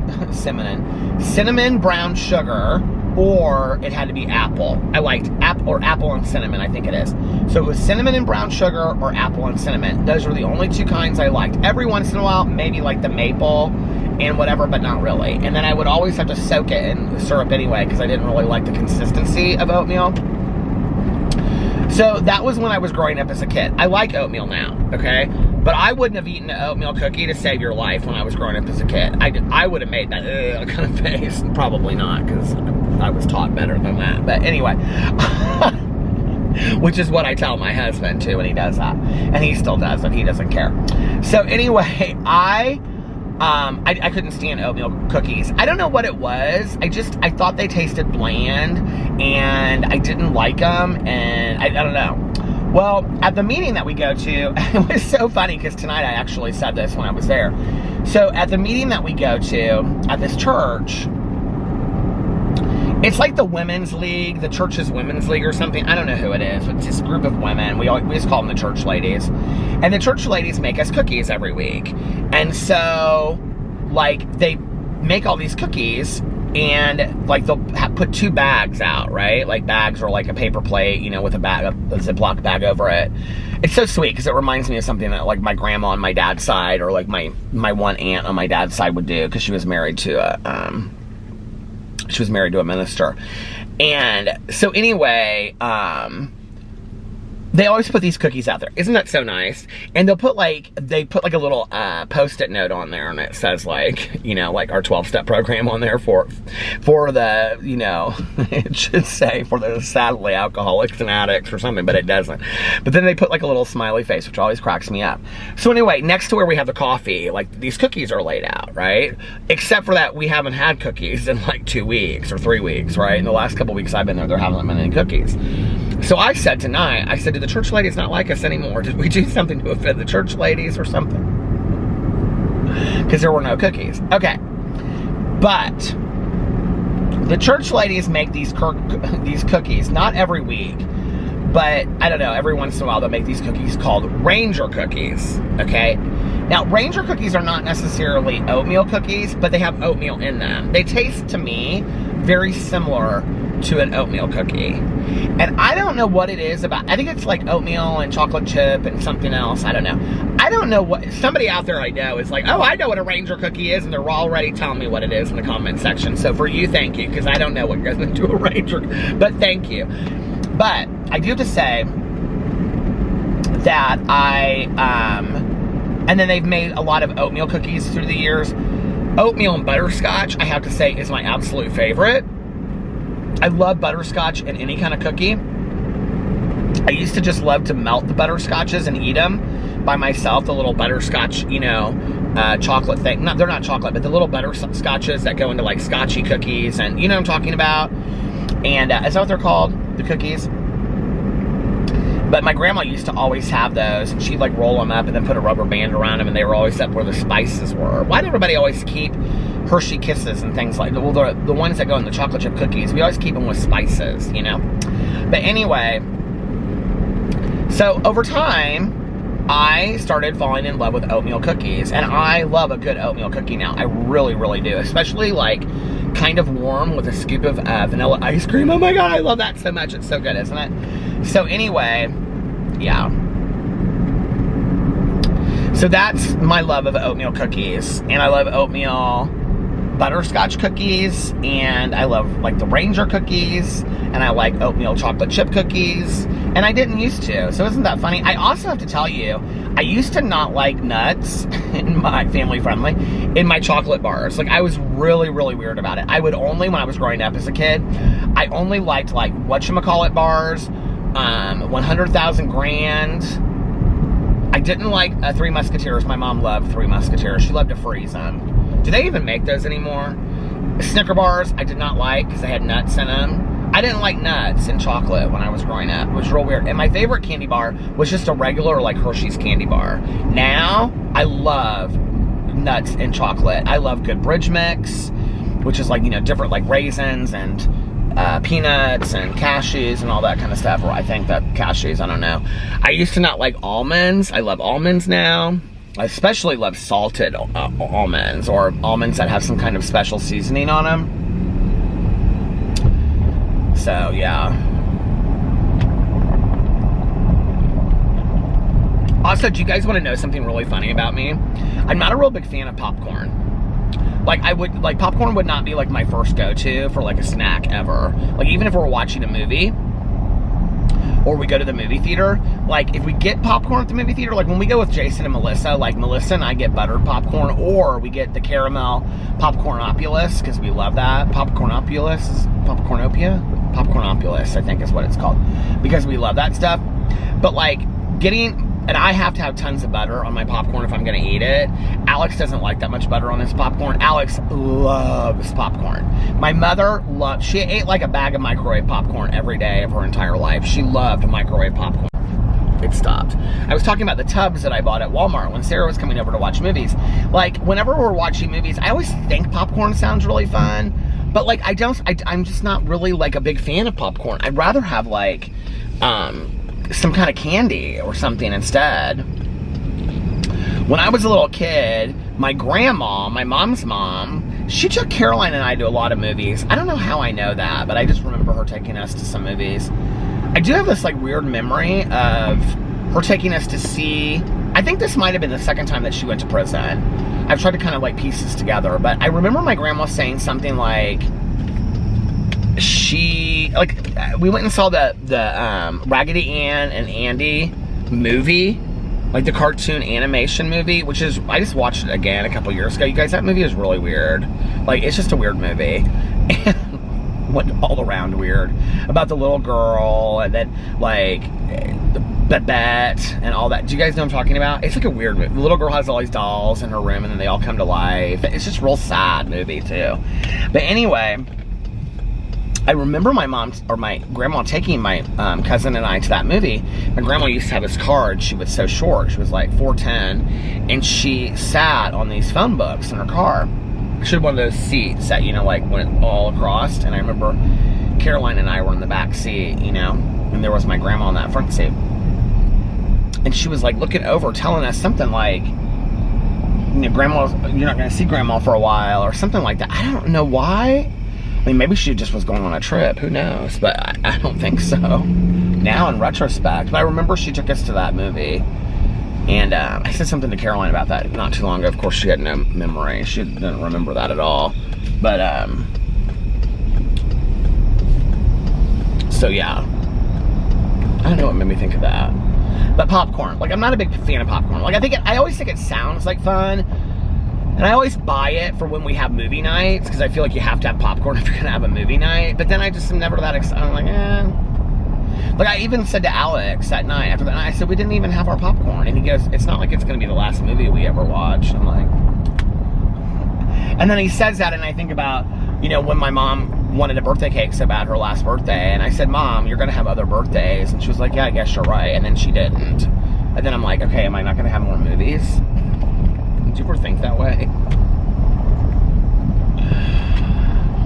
brown sugar, or it had to be apple. I liked apple and cinnamon, I think it is. So it was cinnamon and brown sugar or apple and cinnamon. Those were the only two kinds I liked. Every once in a while, maybe like the maple and whatever, but not really. And then I would always have to soak it in syrup anyway, because I didn't really like the consistency of oatmeal. So that was when I was growing up as a kid. I like oatmeal now, okay? But I wouldn't have eaten an oatmeal cookie to save your life when I was growing up as a kid. I would have made that kind of face. Probably not, because I was taught better than that. But anyway, which is what I tell my husband too when he does that. And he still does it. He doesn't care. So anyway, I couldn't stand oatmeal cookies. I don't know what it was. I thought they tasted bland, and I didn't like them, and I don't know. Well, at the meeting that we go to, it was so funny because tonight I actually said this when I was there. So at the meeting that we go to at this church, it's like the women's league, the church's women's league or something. I don't know who it is. It's this group of women. We just call them the church ladies. And the church ladies make us cookies every week. And so, like, they make all these cookies, and like they'll put 2 bags out, right? Like bags or like a paper plate, you know, with a Ziploc bag over it. It's so sweet because it reminds me of something that like my grandma on my dad's side, or like my one aunt on my dad's side would do, because she was married to a minister. And so anyway, they always put these cookies out there. Isn't that so nice? And they put like a little post-it note on there, and it says like, you know, like our 12-step program on there for the, you know, it should say for the sadly alcoholics and addicts or something, but it doesn't. But then they put like a little smiley face, which always cracks me up. So anyway, next to where we have the coffee, like these cookies are laid out, right? Except for that we haven't had cookies in like 2 weeks or 3 weeks, right? In the last couple weeks I've been there, there haven't been any cookies. So I said tonight, do the church ladies not like us anymore? Did we do something to offend the church ladies or something? Because there were no cookies. Okay. But the church ladies make these cookies, not every week, but I don't know, every once in a while they'll make these cookies called Ranger cookies, okay? Now, Ranger cookies are not necessarily oatmeal cookies, but they have oatmeal in them. They taste, to me, very similar to an oatmeal cookie. And I don't know what it is about, I think it's like oatmeal and chocolate chip and something else, I don't know. I don't know what, somebody out there I know is like, oh, I know what a Ranger cookie is, and they're already telling me what it is in the comment section. So for you, thank you, because I don't know what goes into a Ranger, but thank you. But I do have to say that and then they've made a lot of oatmeal cookies through the years. Oatmeal and butterscotch, I have to say, is my absolute favorite. I love butterscotch in any kind of cookie. I used to just love to melt the butterscotches and eat them by myself. The little butterscotch, you know, chocolate thing. They're not chocolate, but the little butterscotches that go into like scotchy cookies, and you know what I'm talking about. And is that what they're called? The cookies? But my grandma used to always have those, and she'd like roll them up and then put a rubber band around them, and they were always up where the spices were. Why did everybody always keep Hershey Kisses and things like that? Well, the ones that go in the chocolate chip cookies, we always keep them with spices, you know? But anyway, so over time, I started falling in love with oatmeal cookies, and I love a good oatmeal cookie now. I really, really do, especially like kind of warm with a scoop of vanilla ice cream. Oh my God, I love that so much. It's so good, isn't it? So anyway, yeah. So that's my love of oatmeal cookies, and I love oatmeal butterscotch cookies, and I love like the Ranger cookies, and I like oatmeal chocolate chip cookies, and I didn't used to, so isn't that funny? I also have to tell you, I used to not like nuts in my family friendly, in my chocolate bars. Like, I was really, really weird about it. I would only, when I was growing up as a kid, I only liked like whatchamacallit bars, 100,000 grand. I didn't like Three Musketeers. My mom loved Three Musketeers. She loved to freeze them. Do they even make those anymore? Snicker bars, I did not like because they had nuts in them. I didn't like nuts and chocolate when I was growing up. It was real weird. And my favorite candy bar was just a regular, like, Hershey's candy bar. Now, I love nuts and chocolate. I love good bridge mix, which is like, you know, different, like, raisins and peanuts and cashews and all that kind of stuff. Or I think that cashews, I don't know. I used to not like almonds. I love almonds now. I especially love salted almonds, or almonds that have some kind of special seasoning on them. So, yeah. Also, do you guys want to know something really funny about me? I'm not a real big fan of popcorn. Like, popcorn would not be like my first go-to for like a snack ever. Like, even if we're watching a movie, or we go to the movie theater, like, if we get popcorn at the movie theater, like when we go with Jason and Melissa, like Melissa and I get buttered popcorn, or we get the caramel popcornopulous, because we love that. Popcornopulous, I think is what it's called, because we love that stuff. But like, and I have to have tons of butter on my popcorn if I'm gonna eat it. Alex doesn't like that much butter on his popcorn. Alex loves popcorn. My mother she ate like a bag of microwave popcorn every day of her entire life. She loved microwave popcorn. It stopped. I was talking about the tubs that I bought at Walmart when Sarah was coming over to watch movies. Like, whenever we're watching movies, I always think popcorn sounds really fun, but like, I'm just not really like a big fan of popcorn. I'd rather have like, some kind of candy or something instead. When I was a little kid, my grandma, my mom's mom, she took Caroline and I to a lot of movies. I don't know how I know that, but I just remember her taking us to some movies. I do have this like weird memory of her taking us to see, I think this might have been the second time that she went to prison. I've tried to kind of like piece this together, but I remember my grandma saying something like, we went and saw the Raggedy Ann and Andy movie, like the cartoon animation movie, which is, I just watched it again a couple years ago. You guys, that movie is really weird. Like, it's just a weird movie. And went all around weird. About the little girl, and then, like, the Babette, and all that. Do you guys know what I'm talking about? It's like a weird movie. The little girl has all these dolls in her room, and then they all come to life. It's just a real sad movie, too. But anyway, I remember my grandma taking my cousin and I to that movie. My grandma used to have this car. She was so short. She was like 4'10", and she sat on these phone books in her car. She had one of those seats that, you know, like went all across. And I remember Caroline and I were in the back seat, you know, and there was my grandma in that front seat. And she was like looking over, telling us something like, you know, you're not going to see grandma for a while, or something like that. I don't know why. I mean, maybe she just was going on a trip. Who knows? But I don't think so. Now, in retrospect. But I remember she took us to that movie. And I said something to Caroline about that not too long ago. Of course, she had no memory. She didn't remember that at all. But, so yeah. I don't know what made me think of that. But popcorn. Like, I'm not a big fan of popcorn. Like, I always think it sounds like fun. And I always buy it for when we have movie nights, because I feel like you have to have popcorn if you're going to have a movie night. But then I just am never that excited. I'm like, eh. Like, I even said to Alex that night, after that night, I said, we didn't even have our popcorn. And he goes, it's not like it's going to be the last movie we ever watch. I'm like... And then he says that, and I think about, you know, when my mom wanted a birthday cake so bad, her last birthday. And I said, Mom, you're going to have other birthdays. And she was like, yeah, I guess you're right. And then she didn't. And then I'm like, okay, am I not going to have more movies? Do you ever think that way?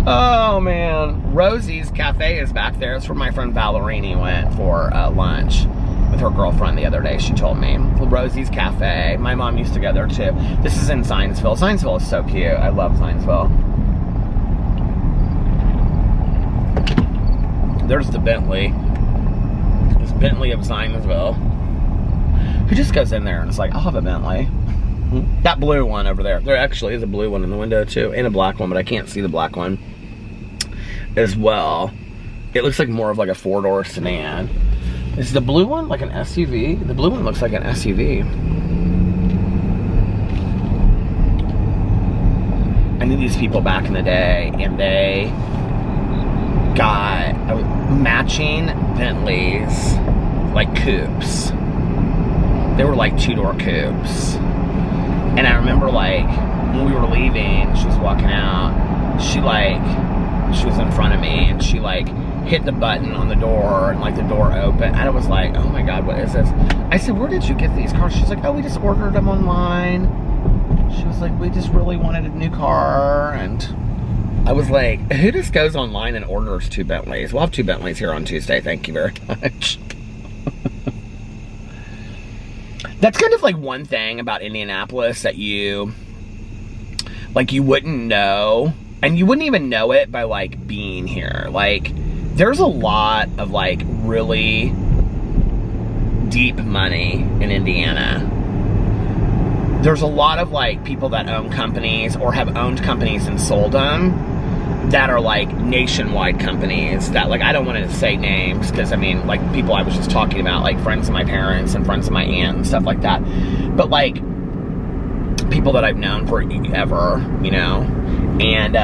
Oh, man. Rosie's Cafe is back there. It's where my friend Valerini went for lunch with her girlfriend the other day, she told me. Rosie's Cafe. My mom used to go there too. This is in Zionsville. Zionsville is so cute. I love Zionsville. There's the Bentley. This Bentley of Zionsville. Who just goes in there and it's like, I'll have a Bentley. That blue one over there. There actually is a blue one in the window too, and a black one, but I can't see the black one as well. It looks like more of like a 4-door sedan. Is the blue one like an SUV? The blue one looks like an SUV. I knew these people back in the day, and they got matching Bentleys, like coupes. They were like 2-door coupes. And I remember like when we were leaving, she was walking out, she was in front of me, and she like hit the button on the door, and like the door opened, and I was like, oh my God, what is this? I said, where did you get these cars? She's like, oh, we just ordered them online. She was like, we just really wanted a new car. And I was like, who just goes online and orders 2 Bentleys? We'll have 2 Bentleys here on Tuesday, thank you very much. That's kind of like one thing about Indianapolis that you wouldn't know, and you wouldn't even know it by like being here. Like, there's a lot of like really deep money in Indiana. There's a lot of like people that own companies or have owned companies and sold them that are like nationwide companies that, like, I don't want to say names because I mean, like, people I was just talking about, like friends of my parents and friends of my aunt and stuff like that, but like people that I've known forever, you know. And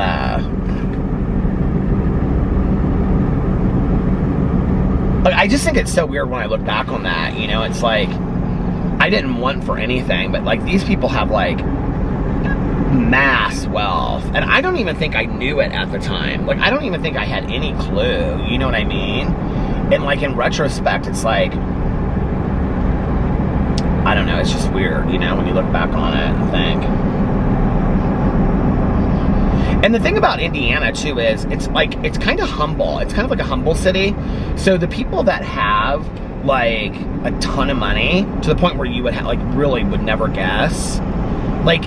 like, I just think it's so weird when I look back on that, you know. It's like, I didn't want for anything, but like these people have like mass wealth, and I don't even think I knew it at the time. Like, I don't even think I had any clue, you know what I mean? And like in retrospect, it's like, I don't know, it's just weird, you know, when you look back on it and think. And the thing about Indiana too is it's like, it's kind of humble. It's kind of like a humble city. So the people that have like a ton of money, to the point where you would have, like, really would never guess, like,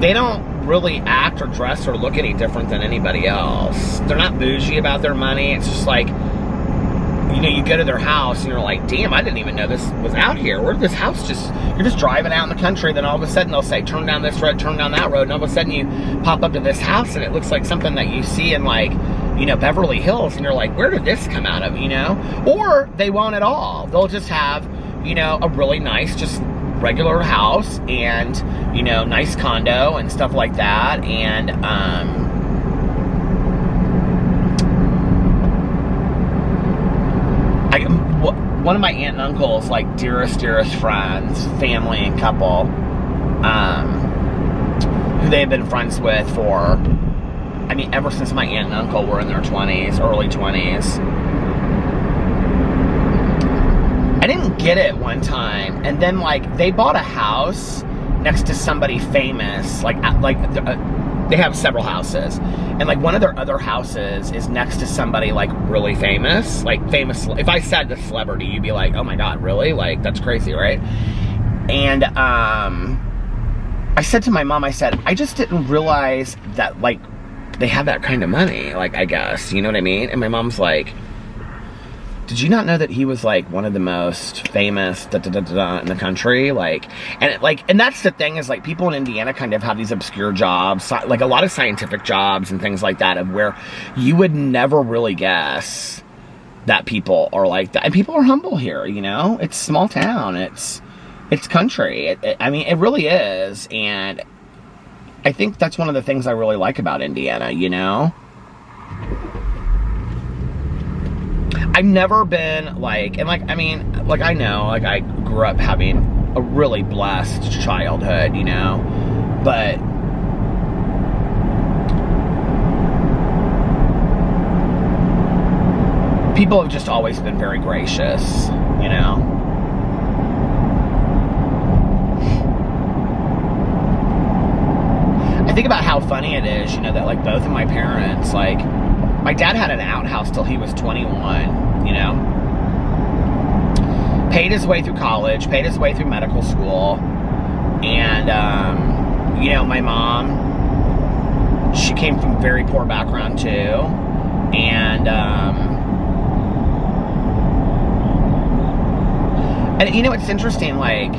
they don't really act or dress or look any different than anybody else. They're not bougie about their money. It's just like, you know, you go to their house and you're like, damn, I didn't even know this was out here. Where did this house just, you're just driving out in the country, then all of a sudden they'll say, turn down this road, turn down that road, and all of a sudden you pop up to this house and it looks like something that you see in, like, you know, Beverly Hills, and you're like, where did this come out of, you know? Or they won't at all. They'll just have, you know, a really nice, just regular house and, you know, nice condo and stuff like that. And one of my aunt and uncle's like dearest friends, family and couple, who they have been friends with for, I mean, ever since my aunt and uncle were in their 20s, early 20s. I didn't get it one time, and then like they bought a house next to somebody famous, like they have several houses, and like one of their other houses is next to somebody like really famous, like famous. If I said the celebrity, you'd be like, oh my God, really? Like, that's crazy, right? And I said to my mom, I said, I just didn't realize that like they have that kind of money, like, I guess, you know what I mean? And my mom's like, did you not know that he was like one of the most famous in the country? Like, and that's the thing, is like people in Indiana kind of have these obscure jobs, like a lot of scientific jobs and things like that, of where you would never really guess that people are like that. And people are humble here, you know? It's small town, it's country. I mean, it really is. And I think that's one of the things I really like about Indiana, you know? I've never been like, and like, I mean, like, I know, like, I grew up having a really blessed childhood, you know, but people have just always been very gracious, you know. I think about how funny it is, you know, that like both of my parents, like, my dad had an outhouse till he was 21, you know? paid his way through college, paid his way through medical school. And, you know, my mom, she came from a very poor background too. And you know, it's interesting, like,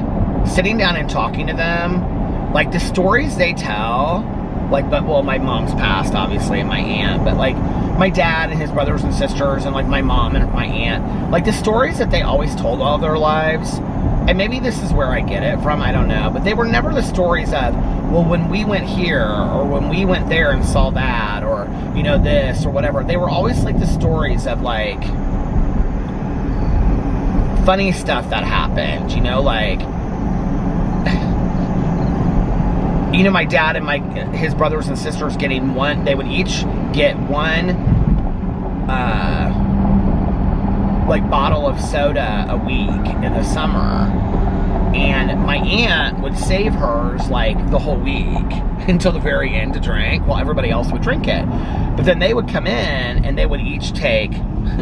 sitting down and talking to them, like, the stories they tell, like, but, well, my mom's passed, obviously, and my aunt, but, like, my dad and his brothers and sisters, and, like, my mom and my aunt, like, the stories that they always told all their lives, and maybe this is where I get it from, I don't know, but they were never the stories of, well, when we went here, or when we went there and saw that, or, you know, this, or whatever. They were always, like, the stories of, like, funny stuff that happened, you know, like, you know, my dad and his brothers and sisters getting one, they would each get one, like, bottle of soda a week in the summer, and my aunt would save hers, like, the whole week until the very end to drink, while everybody else would drink it. But then they would come in, and they would each take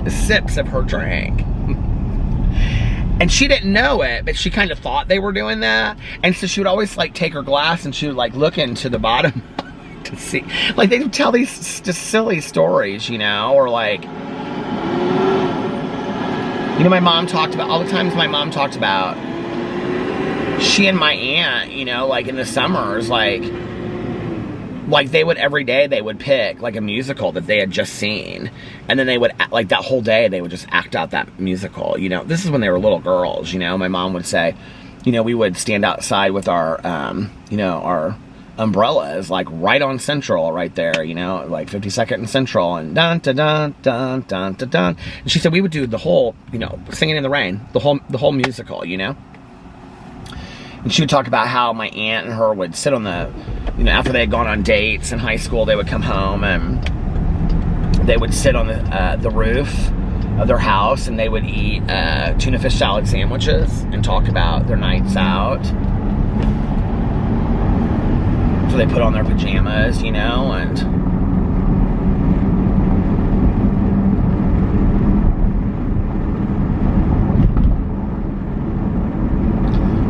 sips of her drink. And she didn't know it, but she kind of thought they were doing that. And so she would always, like, take her glass and she would, like, look into the bottom to see. Like, they would tell these just silly stories, you know, or, like, you know, my mom talked about, all the times my mom talked about, she and my aunt, you know, like, in the summers, like, they would, every day, they would pick, like, a musical that they had just seen. And then they would, like, that whole day, they would just act out that musical, you know. This is when they were little girls, you know. My mom would say, you know, we would stand outside with our, you know, our umbrellas, like, right on Central, right there, you know, like, 52nd and Central, and dun-dun-dun-dun-dun-dun-dun. And she said we would do the whole, you know, Singing in the Rain, the whole musical, you know. And she would talk about how my aunt and her would sit on the, you know, after they had gone on dates in high school, they would come home and they would sit on the roof of their house and they would eat tuna fish salad sandwiches and talk about their nights out. So they put on their pajamas, you know, and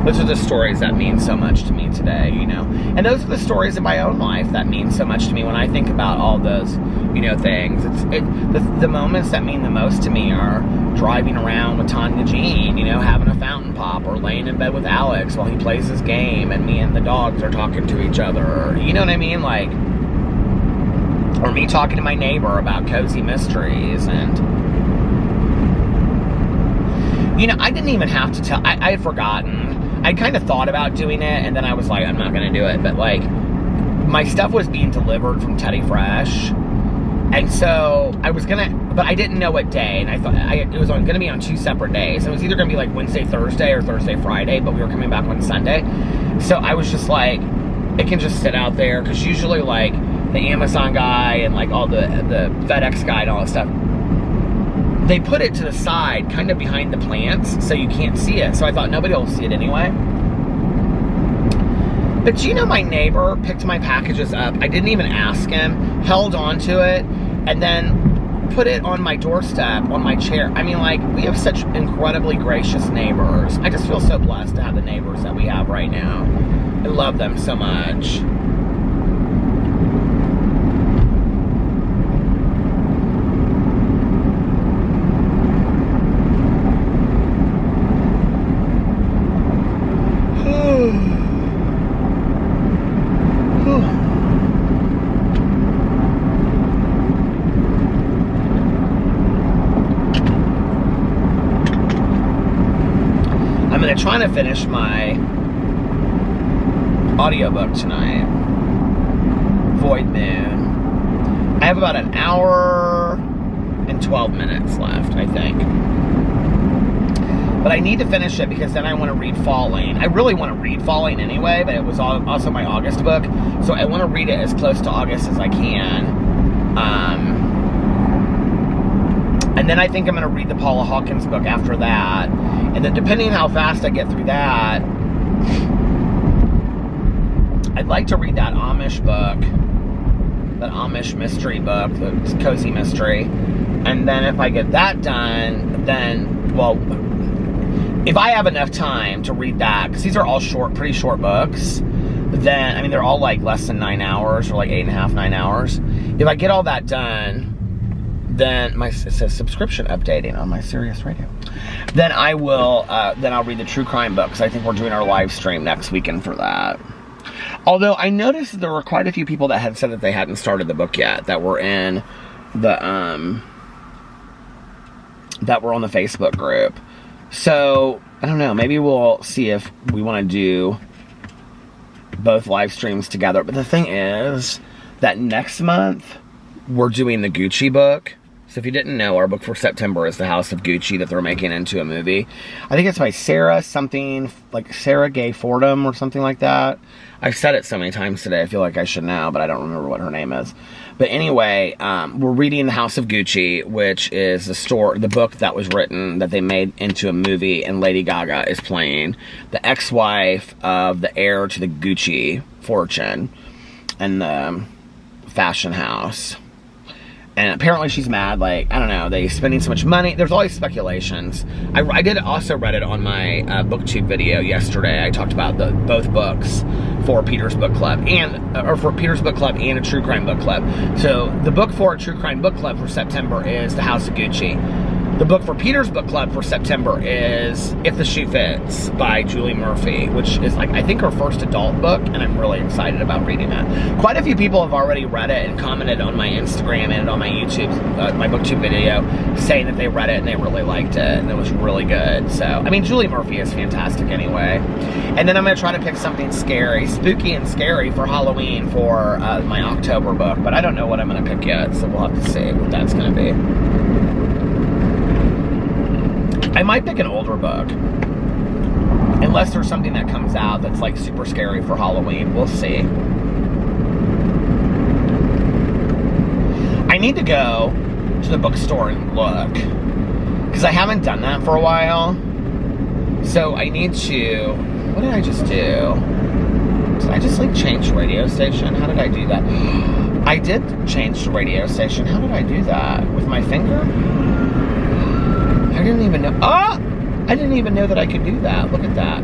those are the stories that mean so much to me today, you know. And those are the stories in my own life that mean so much to me when I think about all those, you know, things. The moments that mean the most to me are driving around with Tanya Jean, you know, having a fountain pop, or laying in bed with Alex while he plays his game and me and the dogs are talking to each other. Or, you know what I mean? like, or me talking to my neighbor about cozy mysteries. And, you know, I didn't even have to tell, I had forgotten. I kind of thought about doing it, and then I was like, I'm not going to do it. But, like, my stuff was being delivered from Teddy Fresh, and so I was going to, but I didn't know what day, and I thought it was going to be on 2 separate days. It was either going to be, like, Wednesday, Thursday, or Thursday, Friday, but we were coming back on Sunday. So I was just like, it can just sit out there, because usually, like, the Amazon guy and, like, all the FedEx guy and all that stuff, they put it to the side, kind of behind the plants, so you can't see it. So I thought nobody will see it anyway. But you know, my neighbor picked my packages up. I didn't even ask him, held on to it, and then put it on my doorstep, on my chair. I mean, like, we have such incredibly gracious neighbors. I just feel so blessed to have the neighbors that we have right now. I love them so much. Trying to finish my audiobook tonight, Void Moon. I have about an hour and 12 minutes left, I think. But I need to finish it because then I want to read Falling. I really want to read Falling anyway, but it was also my August book, so I want to read it as close to August as I can. And then I think I'm going to read the Paula Hawkins book after that. And then depending on how fast I get through that, I'd like to read that Amish book, that Amish mystery book, the cozy mystery. And then if I get that done, then, well, if I have enough time to read that, because these are all pretty short books, then, I mean, they're all like less than 9 hours, or like 8.5, 9 hours. If I get all that done, then it says subscription updating on my Sirius radio. Then I will, then I'll read the true crime books. I think we're doing our live stream next weekend for that. Although I noticed that there were quite a few people that had said that they hadn't started the book yet, that were in the, that were on the Facebook group. So, I don't know, maybe we'll see if we want to do both live streams together. But the thing is that next month we're doing the Gucci book. So if you didn't know, our book for September is The House of Gucci that they're making into a movie. I think it's by Sarah something, like Sarah Gay Fordham or something like that. I've said it so many times today, I feel like I should know, but I don't remember what her name is. But anyway, we're reading The House of Gucci, which is the book that was written, that they made into a movie, and Lady Gaga is playing the ex-wife of the heir to the Gucci fortune and the fashion house. And apparently she's mad, like, I don't know, they're spending so much money. There's all these speculations. I did also read it on my BookTube video yesterday. I talked about both books for Peter's Book Club, or for Peter's Book Club and a True Crime Book Club. So the book for a True Crime Book Club for September is The House of Gucci. The book for Peter's Book Club for September is If the Shoe Fits by Julie Murphy, which is, like, I think her first adult book, and I'm really excited about reading that. Quite a few people have already read it and commented on my Instagram and on my YouTube, my BookTube video, saying that they read it and they really liked it, and it was really good. So, I mean, Julie Murphy is fantastic anyway. And then I'm going to try to pick something scary, spooky and scary for Halloween for my October book, but I don't know what I'm going to pick yet, so we'll have to see what that's going to be. I might pick an older book, unless there's something that comes out that's like super scary for Halloween. We'll see. I need to go to the bookstore and look, because I haven't done that for a while. So I need to, what did I just do? Did I just like change the radio station? How did I do that? I did change the radio station. How did I do that? With my finger? I didn't even know. I didn't even know that I could do that. Look at that.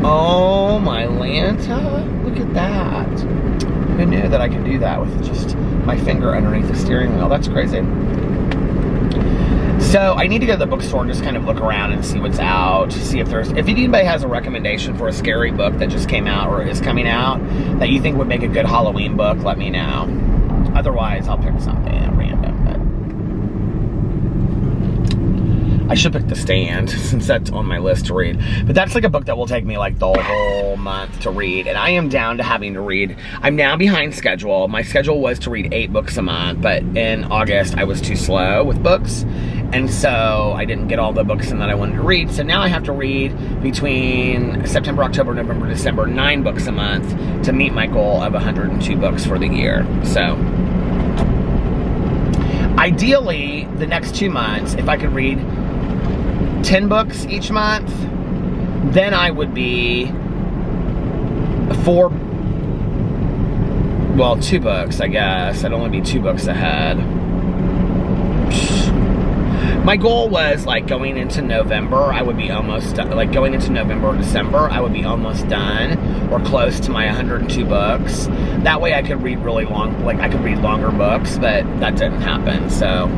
Oh, my Lanta. Look at that. Who knew that I could do that with just my finger underneath the steering wheel? That's crazy. So I need to go to the bookstore and just kind of look around and see what's out. See if anybody has a recommendation for a scary book that just came out or is coming out that you think would make a good Halloween book, let me know. Otherwise, I'll pick something at random. I should pick The Stand, since that's on my list to read. But that's like a book that will take me like the whole month to read. And I am down to having to read. I'm now behind schedule. My schedule was to read 8 books a month, but in August I was too slow with books. And so I didn't get all the books in that I wanted to read. So now I have to read between September, October, November, December, 9 books a month to meet my goal of 102 books for the year. So ideally, the next 2 months, if I could read 10 books each month, then I would be 2 books, I guess. I'd only be 2 books ahead. My goal was, like, going into November, I would be almost done. Like, going into November or December, I would be almost done or close to my 102 books. That way I could read really long, like, I could read longer books, but that didn't happen, so.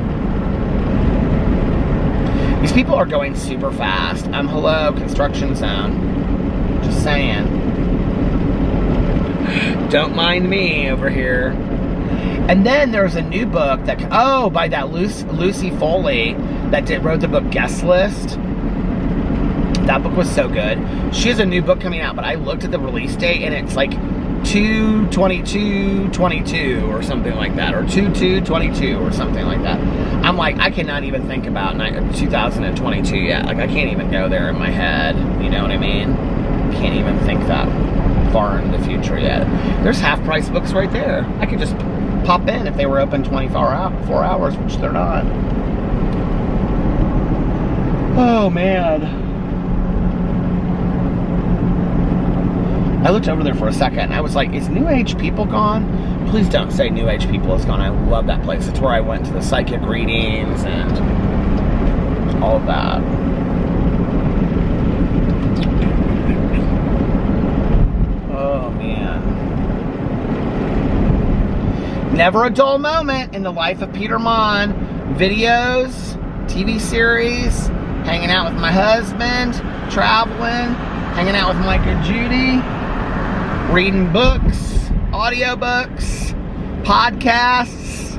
These people are going super fast. Hello, construction zone. Just saying. Don't mind me over here. And then there's a new book that, by that Lucy Foley that wrote the book Guest List. That book was so good. She has a new book coming out, but I looked at the release date and it's like 2/22/22 or something like that, or 2/2/22 or something like that. I'm like, I cannot even think about 2022 yet. Like, I can't even go there in my head. You know what I mean? Can't even think that far into the future yet. There's half-price books right there. I could just pop in if they were open 24 hours, which they're not. Oh, man. I looked over there for a second and I was like, is New Age People gone? Please don't say New Age People is gone. I love that place. It's where I went to the psychic readings and all of that. never a dull moment in the life of Peter Monn. Videos, TV series, hanging out with my husband, traveling, hanging out with Micah Judy, reading books, audiobooks, podcasts,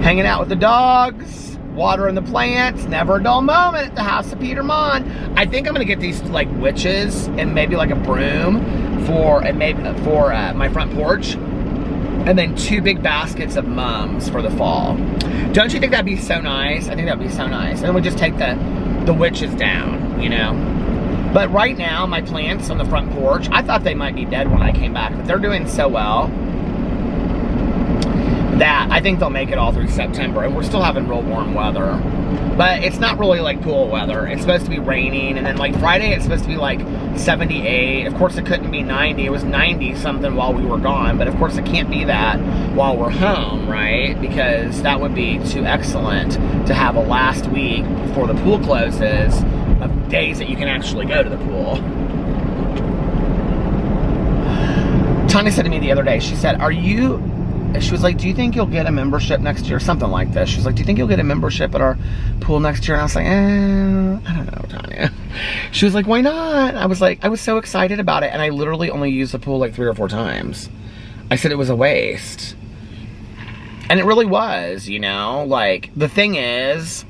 hanging out with the dogs, watering the plants. Never a dull moment at the house of Peter Monn. I think I'm gonna get these like witches and maybe like a broom for my front porch, and then 2 big baskets of mums for the fall. Don't you think that'd be so nice? I think that'd be so nice. And then we just take the witches down, you know. But right now, my plants on the front porch, I thought they might be dead when I came back, but they're doing so well that I think they'll make it all through September. And we're still having real warm weather. But it's not really like cool weather. It's supposed to be raining, and then like Friday it's supposed to be like 78. Of course it couldn't be 90. It was 90 something while we were gone, but of course it can't be that while we're home, right? Because that would be too excellent to have a last week before the pool closes of days that you can actually go to the pool. Tanya said to me the other day, she said, she was like, do you think you'll get a membership next year? Something like this. She's like, do you think you'll get a membership at our pool next year? And I was like, I don't know, Tanya. She was like, why not? I was like, I was so excited about it. And I literally only used the pool like 3 or 4 times. I said it was a waste. And it really was, you know? Like, the thing is,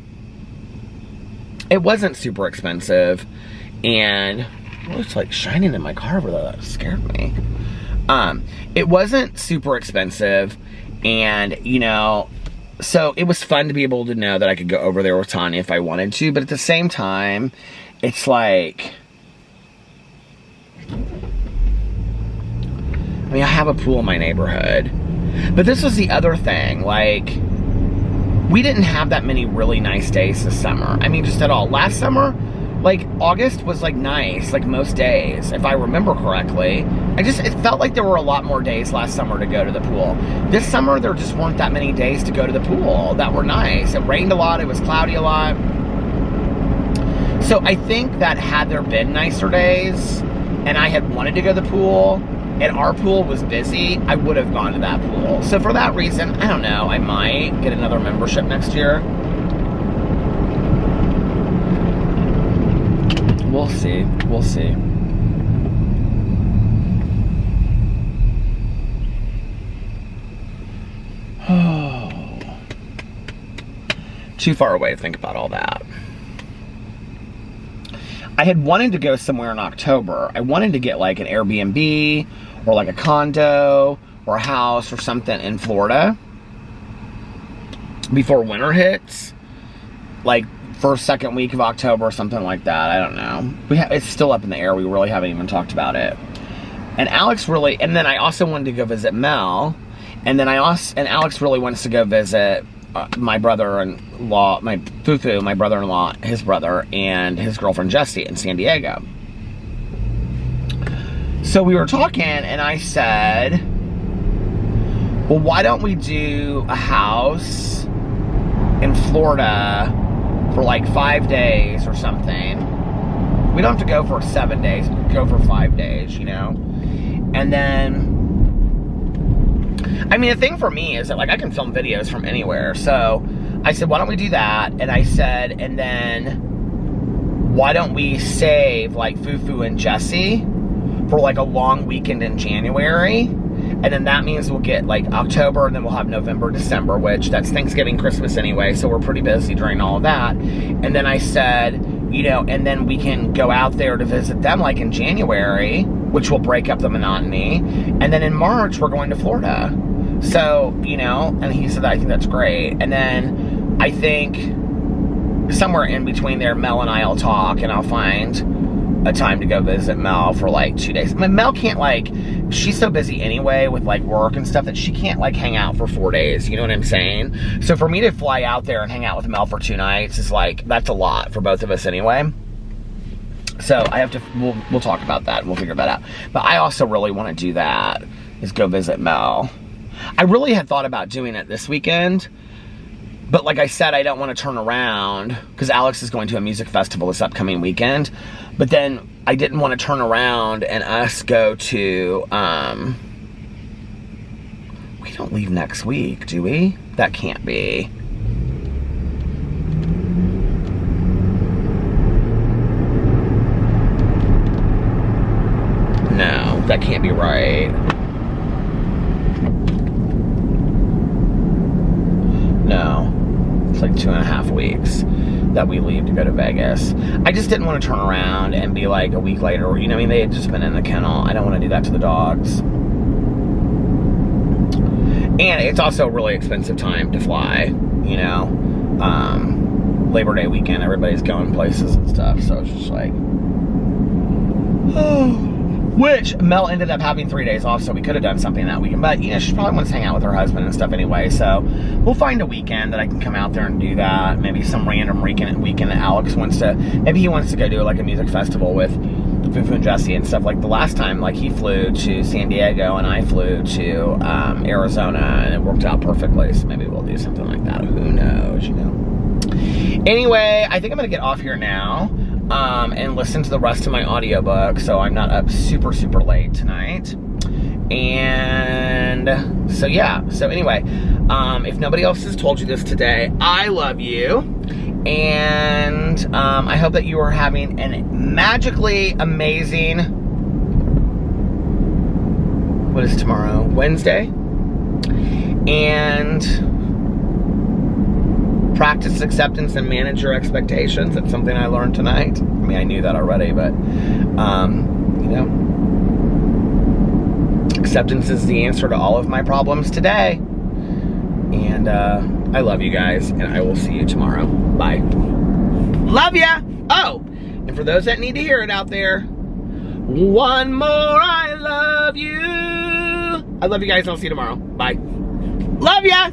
it wasn't super expensive. And well, it's like shining in my car over there. That scared me. It wasn't super expensive, and, you know, so it was fun to be able to know that I could go over there with Tanya if I wanted to, but at the same time, it's like, I mean, I have a pool in my neighborhood, but this was the other thing, like, we didn't have that many really nice days this summer. I mean, just at all. Last summer, like, August was, like, nice, like, most days, if I remember correctly. It felt like there were a lot more days last summer to go to the pool. This summer, there just weren't that many days to go to the pool that were nice. It rained a lot, it was cloudy a lot. So I think that had there been nicer days, and I had wanted to go to the pool, and our pool was busy, I would have gone to that pool. So for that reason, I don't know, I might get another membership next year. We'll see. We'll see. Oh. Too far away to think about all that. I had wanted to go somewhere in October. I wanted to get like an Airbnb or like a condo or a house or something in Florida before winter hits. Like, first, second week of October or something like that. I don't know. It's still up in the air. We really haven't even talked about it. And then I also wanted to go visit Mel. And then Alex really wants to go visit my brother-in-law, my brother-in-law, his brother, and his girlfriend Jessie in San Diego. So we were talking, and I said, well, why don't we do a house in Florida for like 5 days or something. We don't have to go for 7 days, we can go for 5 days, you know? And then, I mean, the thing for me is that, like, I can film videos from anywhere. So I said, why don't we do that? And I said, and then why don't we save like Fufu and Jessie for like a long weekend in January? And then that means we'll get like October, and then we'll have November, December, which that's Thanksgiving, Christmas anyway, so we're pretty busy during all of that. And then I said, you know, and then we can go out there to visit them like in January, which will break up the monotony. And then in March, we're going to Florida. So, you know, and he said, I think that's great. And then I think somewhere in between there, Mel and I will talk, and I'll find a time to go visit Mel for like 2 days. I mean, Mel can't, like, she's so busy anyway with like work and stuff that she can't like hang out for 4 days, you know what I'm saying? So for me to fly out there and hang out with Mel for 2 nights is like, that's a lot for both of us anyway. So I have to, we'll talk about that and we'll figure that out. But I also really want to do that, is go visit Mel. I really had thought about doing it this weekend, but like I said, I don't want to turn around because Alex is going to a music festival this upcoming weekend. But then I didn't want to turn around and us go to We don't leave next week, do we? That can't be. No, that can't be right. No. It's like 2.5 weeks that we leave to go to Vegas. I just didn't want to turn around and be like a week later, you know, I mean, they had just been in the kennel. I don't want to do that to the dogs. And it's also a really expensive time to fly, you know. Labor Day weekend, everybody's going places and stuff, so it's just like, oh. Which Mel ended up having 3 days off, so we could have done something that weekend. But, you know, she probably wants to hang out with her husband and stuff anyway. So we'll find a weekend that I can come out there and do that. Maybe some random weekend that Alex wants to, maybe he wants to go do like a music festival with Fufu and Jesse and stuff. Like the last time, like he flew to San Diego and I flew to Arizona, and it worked out perfectly. So maybe we'll do something like that. Who knows, you know. Anyway, I think I'm going to get off here now. And listen to the rest of my audiobook so I'm not up super late tonight. And so yeah, so anyway, if nobody else has told you this today, I love you, and I hope that you are having a magically amazing, what is tomorrow? Wednesday? And practice acceptance and manage your expectations. That's something I learned tonight. I mean, I knew that already, but, you know, acceptance is the answer to all of my problems today. And I love you guys, and I will see you tomorrow. Bye. Love ya! Oh, and for those that need to hear it out there, one more I love you. I love you guys, and I'll see you tomorrow. Bye. Love ya!